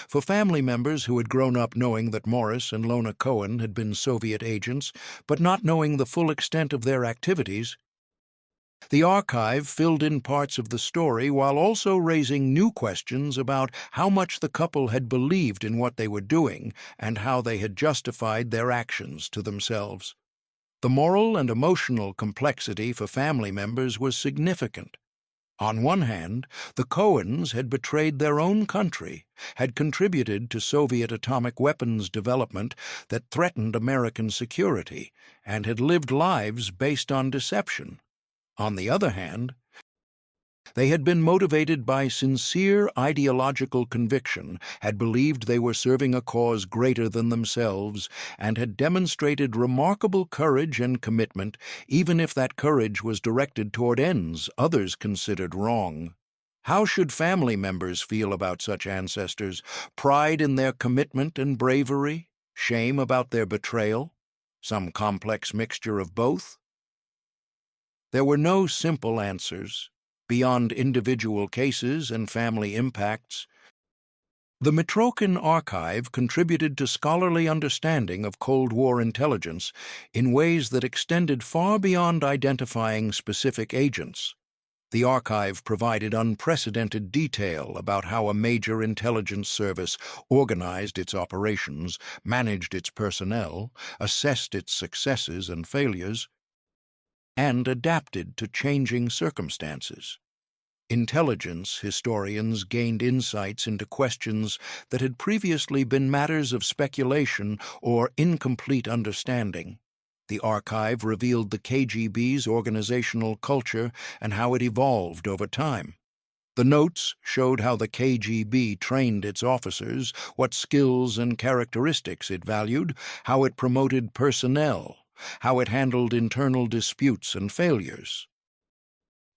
For family members who had grown up knowing that Morris and Lona Cohen had been Soviet agents, but not knowing the full extent of their activities, the archive filled in parts of the story while also raising new questions about how much the couple had believed in what they were doing and how they had justified their actions to themselves. The moral and emotional complexity for family members was significant. On one hand, the Cohens had betrayed their own country, had contributed to Soviet atomic weapons development that threatened American security, and had lived lives based on deception. On the other hand, they had been motivated by sincere ideological conviction, had believed they were serving a cause greater than themselves, and had demonstrated remarkable courage and commitment, even if that courage was directed toward ends others considered wrong. How should family members feel about such ancestors? Pride in their commitment and bravery? Shame about their betrayal? Some complex mixture of both? There were no simple answers. Beyond individual cases and family impacts, the Mitrokhin archive contributed to scholarly understanding of Cold War intelligence in ways that extended far beyond identifying specific agents. The archive provided unprecedented detail about how a major intelligence service organized its operations, managed its personnel, assessed its successes and failures, and adapted to changing circumstances. Intelligence historians gained insights into questions that had previously been matters of speculation or incomplete understanding. The archive revealed the KGB's organizational culture and how it evolved over time. The notes showed how the KGB trained its officers, what skills and characteristics it valued, how it promoted personnel, how it handled internal disputes and failures.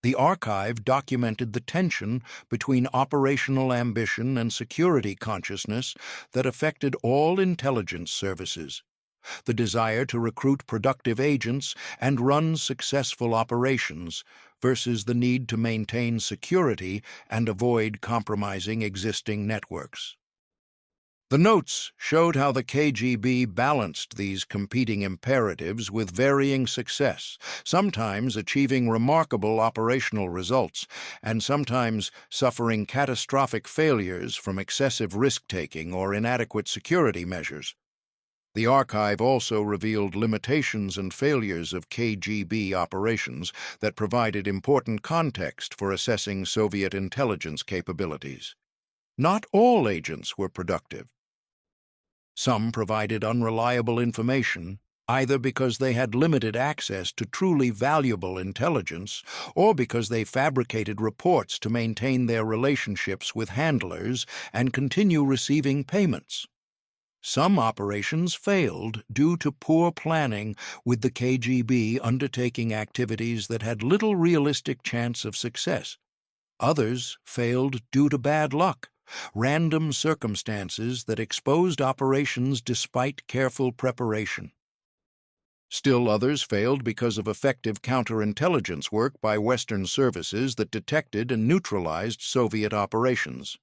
The archive documented the tension between operational ambition and security consciousness that affected all intelligence services. The desire to recruit productive agents and run successful operations versus the need to maintain security and avoid compromising existing networks. The notes showed how the KGB balanced these competing imperatives with varying success, sometimes achieving remarkable operational results, and sometimes suffering catastrophic failures from excessive risk-taking or inadequate security measures. The archive also revealed limitations and failures of KGB operations that provided important context for assessing Soviet intelligence capabilities. Not all agents were productive. Some provided unreliable information, either because they had limited access to truly valuable intelligence or because they fabricated reports to maintain their relationships with handlers and continue receiving payments. Some operations failed due to poor planning, with the KGB undertaking activities that had little realistic chance of success. Others failed due to bad luck, random circumstances that exposed operations despite careful preparation. Still others failed because of effective counterintelligence work by Western services that detected and neutralized Soviet operations.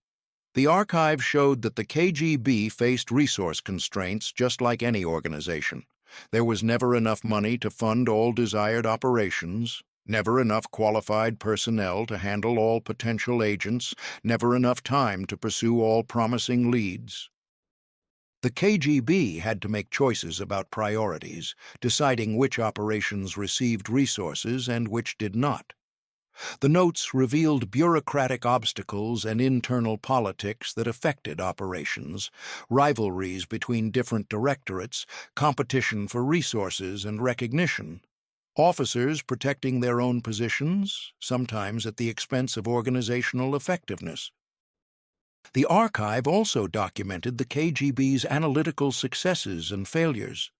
The archive showed that the KGB faced resource constraints just like any organization. There was never enough money to fund all desired operations, never enough qualified personnel to handle all potential agents, never enough time to pursue all promising leads. The KGB had to make choices about priorities, deciding which operations received resources and which did not. The notes revealed bureaucratic obstacles and internal politics that affected operations, rivalries between different directorates, competition for resources and recognition, officers protecting their own positions, sometimes at the expense of organizational effectiveness. The archive also documented the KGB's analytical successes and failures.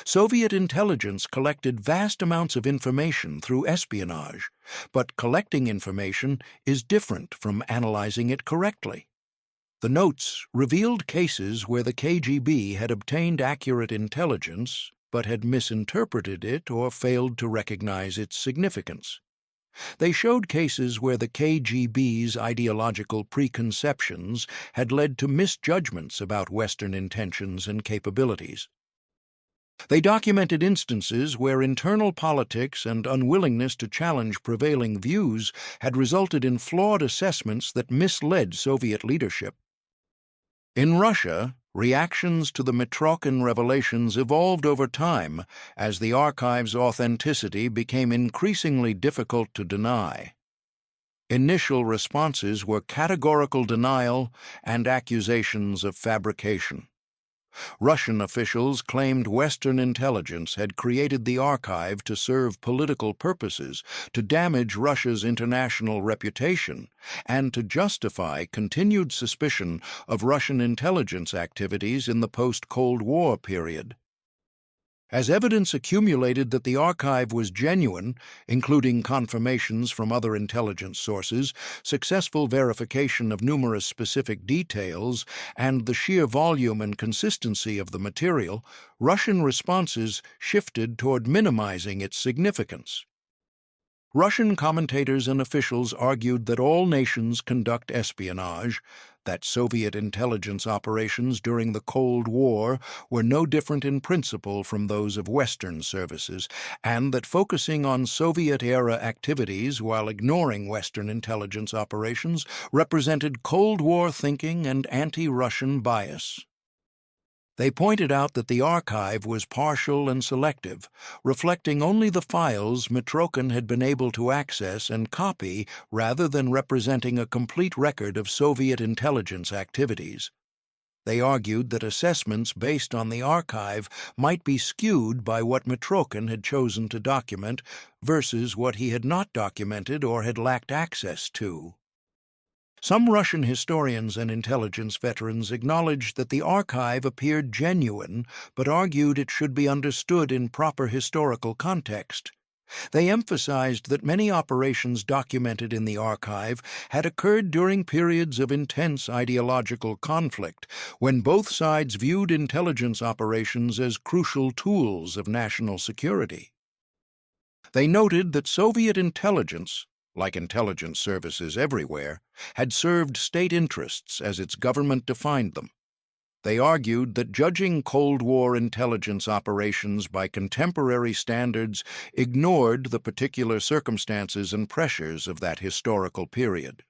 Soviet intelligence collected vast amounts of information through espionage, but collecting information is different from analyzing it correctly. The notes revealed cases where the KGB had obtained accurate intelligence but had misinterpreted it or failed to recognize its significance. They showed cases where the KGB's ideological preconceptions had led to misjudgments about Western intentions and capabilities. They documented instances where internal politics and unwillingness to challenge prevailing views had resulted in flawed assessments that misled Soviet leadership. In Russia, reactions to the Mitrokhin revelations evolved over time as the archive's authenticity became increasingly difficult to deny. Initial responses were categorical denial and accusations of fabrication. Russian officials claimed Western intelligence had created the archive to serve political purposes, to damage Russia's international reputation, and to justify continued suspicion of Russian intelligence activities in the post-Cold War period. As evidence accumulated that the archive was genuine, including confirmations from other intelligence sources, successful verification of numerous specific details, and the sheer volume and consistency of the material, Russian responses shifted toward minimizing its significance. Russian commentators and officials argued that all nations conduct espionage, that Soviet intelligence operations during the Cold War were no different in principle from those of Western services, and that focusing on Soviet-era activities while ignoring Western intelligence operations represented Cold War thinking and anti-Russian bias. They pointed out that the archive was partial and selective, reflecting only the files Mitrokhin had been able to access and copy rather than representing a complete record of Soviet intelligence activities. They argued that assessments based on the archive might be skewed by what Mitrokhin had chosen to document versus what he had not documented or had lacked access to. Some Russian historians and intelligence veterans acknowledged that the archive appeared genuine, but argued it should be understood in proper historical context. They emphasized that many operations documented in the archive had occurred during periods of intense ideological conflict, when both sides viewed intelligence operations as crucial tools of national security. They noted that Soviet intelligence, like intelligence services everywhere, had served state interests as its government defined them. They argued that judging Cold War intelligence operations by contemporary standards ignored the particular circumstances and pressures of that historical period.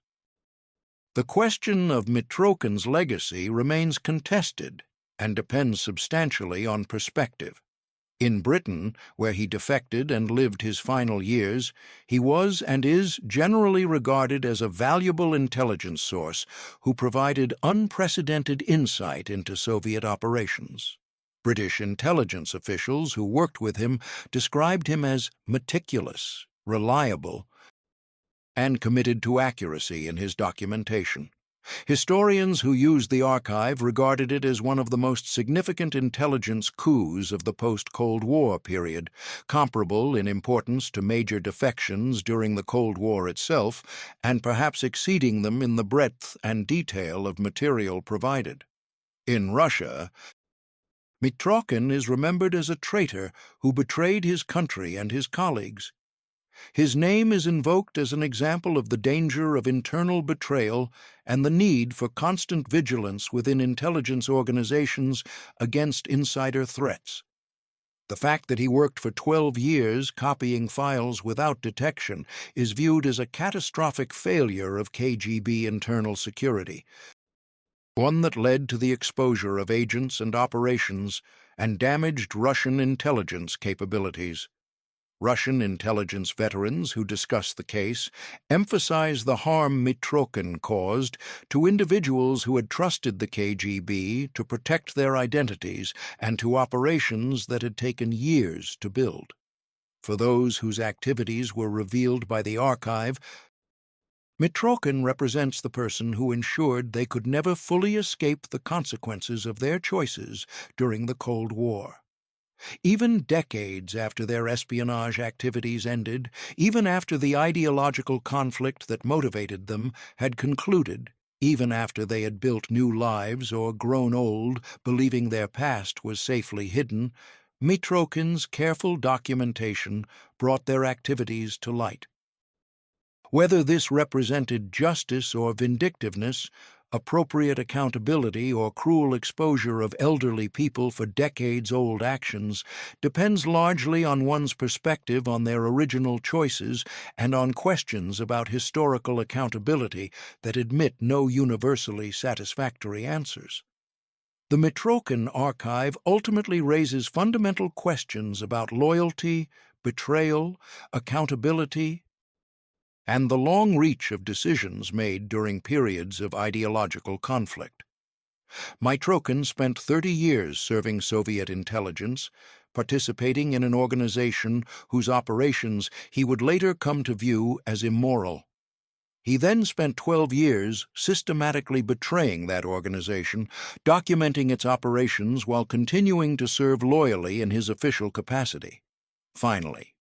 The question of Mitrokhin's legacy remains contested and depends substantially on perspective. In Britain, where he defected and lived his final years, he was and is generally regarded as a valuable intelligence source who provided unprecedented insight into Soviet operations. British intelligence officials who worked with him described him as meticulous, reliable, and committed to accuracy in his documentation. Historians who used the archive regarded it as one of the most significant intelligence coups of the post-Cold War period, comparable in importance to major defections during the Cold War itself, and perhaps exceeding them in the breadth and detail of material provided. In Russia, Mitrokhin is remembered as a traitor who betrayed his country and his colleagues. His name is invoked as an example of the danger of internal betrayal and the need for constant vigilance within intelligence organizations against insider threats. The fact that he worked for 12 years copying files without detection is viewed as a catastrophic failure of KGB internal security, one that led to the exposure of agents and operations and damaged Russian intelligence capabilities. Russian intelligence veterans who discuss the case emphasize the harm Mitrokhin caused to individuals who had trusted the KGB to protect their identities and to operations that had taken years to build. For those whose activities were revealed by the archive, Mitrokhin represents the person who ensured they could never fully escape the consequences of their choices during the Cold War. Even decades after their espionage activities ended, even after the ideological conflict that motivated them had concluded, even after they had built new lives or grown old, believing their past was safely hidden, Mitrokhin's careful documentation brought their activities to light. Whether this represented justice or vindictiveness, appropriate accountability or cruel exposure of elderly people for decades-old actions depends largely on one's perspective on their original choices and on questions about historical accountability that admit no universally satisfactory answers. The Mitrokhin archive ultimately raises fundamental questions about loyalty, betrayal, accountability, and the long reach of decisions made during periods of ideological conflict. Mitrokhin spent 30 years serving Soviet intelligence, participating in an organization whose operations he would later come to view as immoral. He then spent 12 years systematically betraying that organization, documenting its operations while continuing to serve loyally in his official capacity. Finally,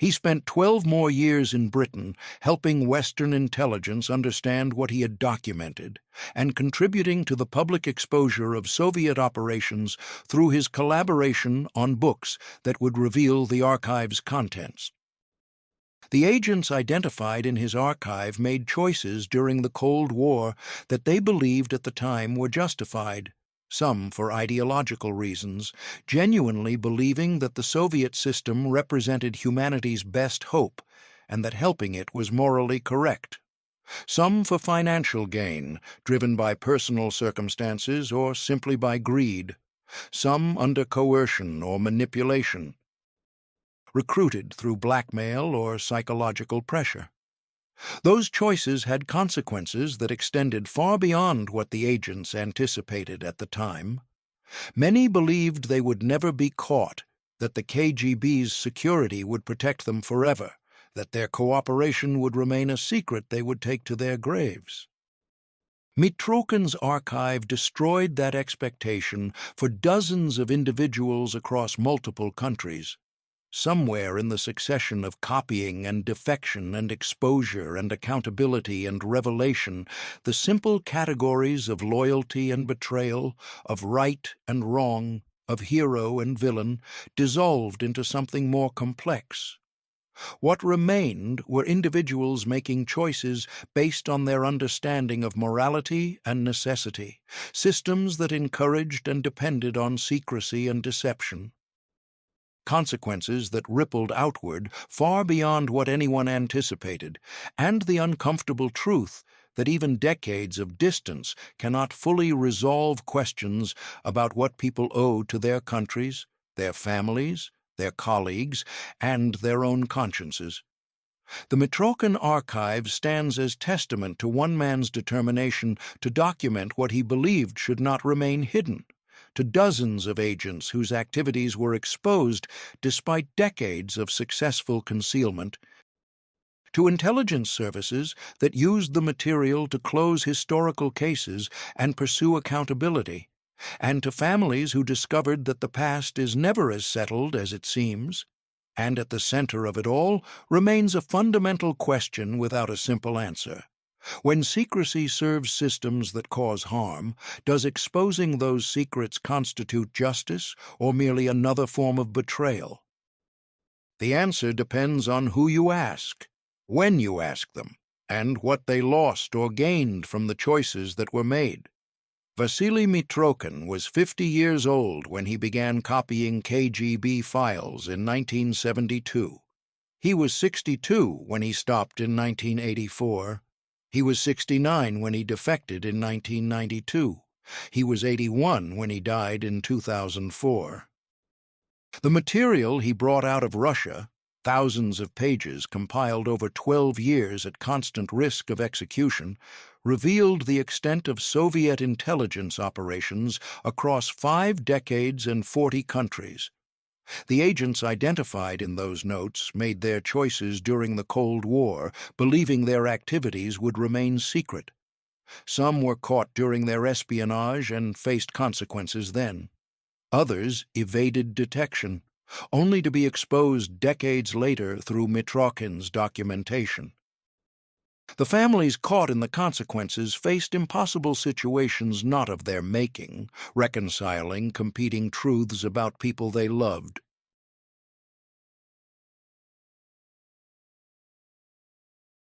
he spent 12 more years in Britain helping Western intelligence understand what he had documented and contributing to the public exposure of Soviet operations through his collaboration on books that would reveal the archive's contents. The agents identified in his archive made choices during the Cold War that they believed at the time were justified, some for ideological reasons, genuinely believing that the Soviet system represented humanity's best hope and that helping it was morally correct, some for financial gain, driven by personal circumstances or simply by greed, some under coercion or manipulation, recruited through blackmail or psychological pressure. Those choices had consequences that extended far beyond what the agents anticipated at the time. Many believed they would never be caught, that the KGB's security would protect them forever, that their cooperation would remain a secret they would take to their graves. Mitrokhin's archive destroyed that expectation for dozens of individuals across multiple countries. Somewhere in the succession of copying and defection and exposure and accountability and revelation, the simple categories of loyalty and betrayal, of right and wrong, of hero and villain, dissolved into something more complex. What remained were individuals making choices based on their understanding of morality and necessity, systems that encouraged and depended on secrecy and deception. Consequences that rippled outward far beyond what anyone anticipated, and the uncomfortable truth that even decades of distance cannot fully resolve questions about what people owe to their countries, their families, their colleagues, and their own consciences. The Mitrokhin archive stands as testament to one man's determination to document what he believed should not remain hidden, to dozens of agents whose activities were exposed despite decades of successful concealment, to intelligence services that used the material to close historical cases and pursue accountability, and to families who discovered that the past is never as settled as it seems. And at the center of it all remains a fundamental question without a simple answer. When secrecy serves systems that cause harm, does exposing those secrets constitute justice or merely another form of betrayal? The answer depends on who you ask, when you ask them, and what they lost or gained from the choices that were made. Vasili Mitrokhin was 50 years old when he began copying KGB files in 1972. He was 62 when he stopped in 1984. He was 69 when he defected in 1992. He was 81 when he died in 2004. The material he brought out of Russia, thousands of pages compiled over 12 years at constant risk of execution, revealed the extent of Soviet intelligence operations across 5 decades and 40 countries. The agents identified in those notes made their choices during the Cold War, believing their activities would remain secret. Some were caught during their espionage and faced consequences then. Others evaded detection, only to be exposed decades later through Mitrokhin's documentation. The families caught in the consequences faced impossible situations not of their making, reconciling competing truths about people they loved.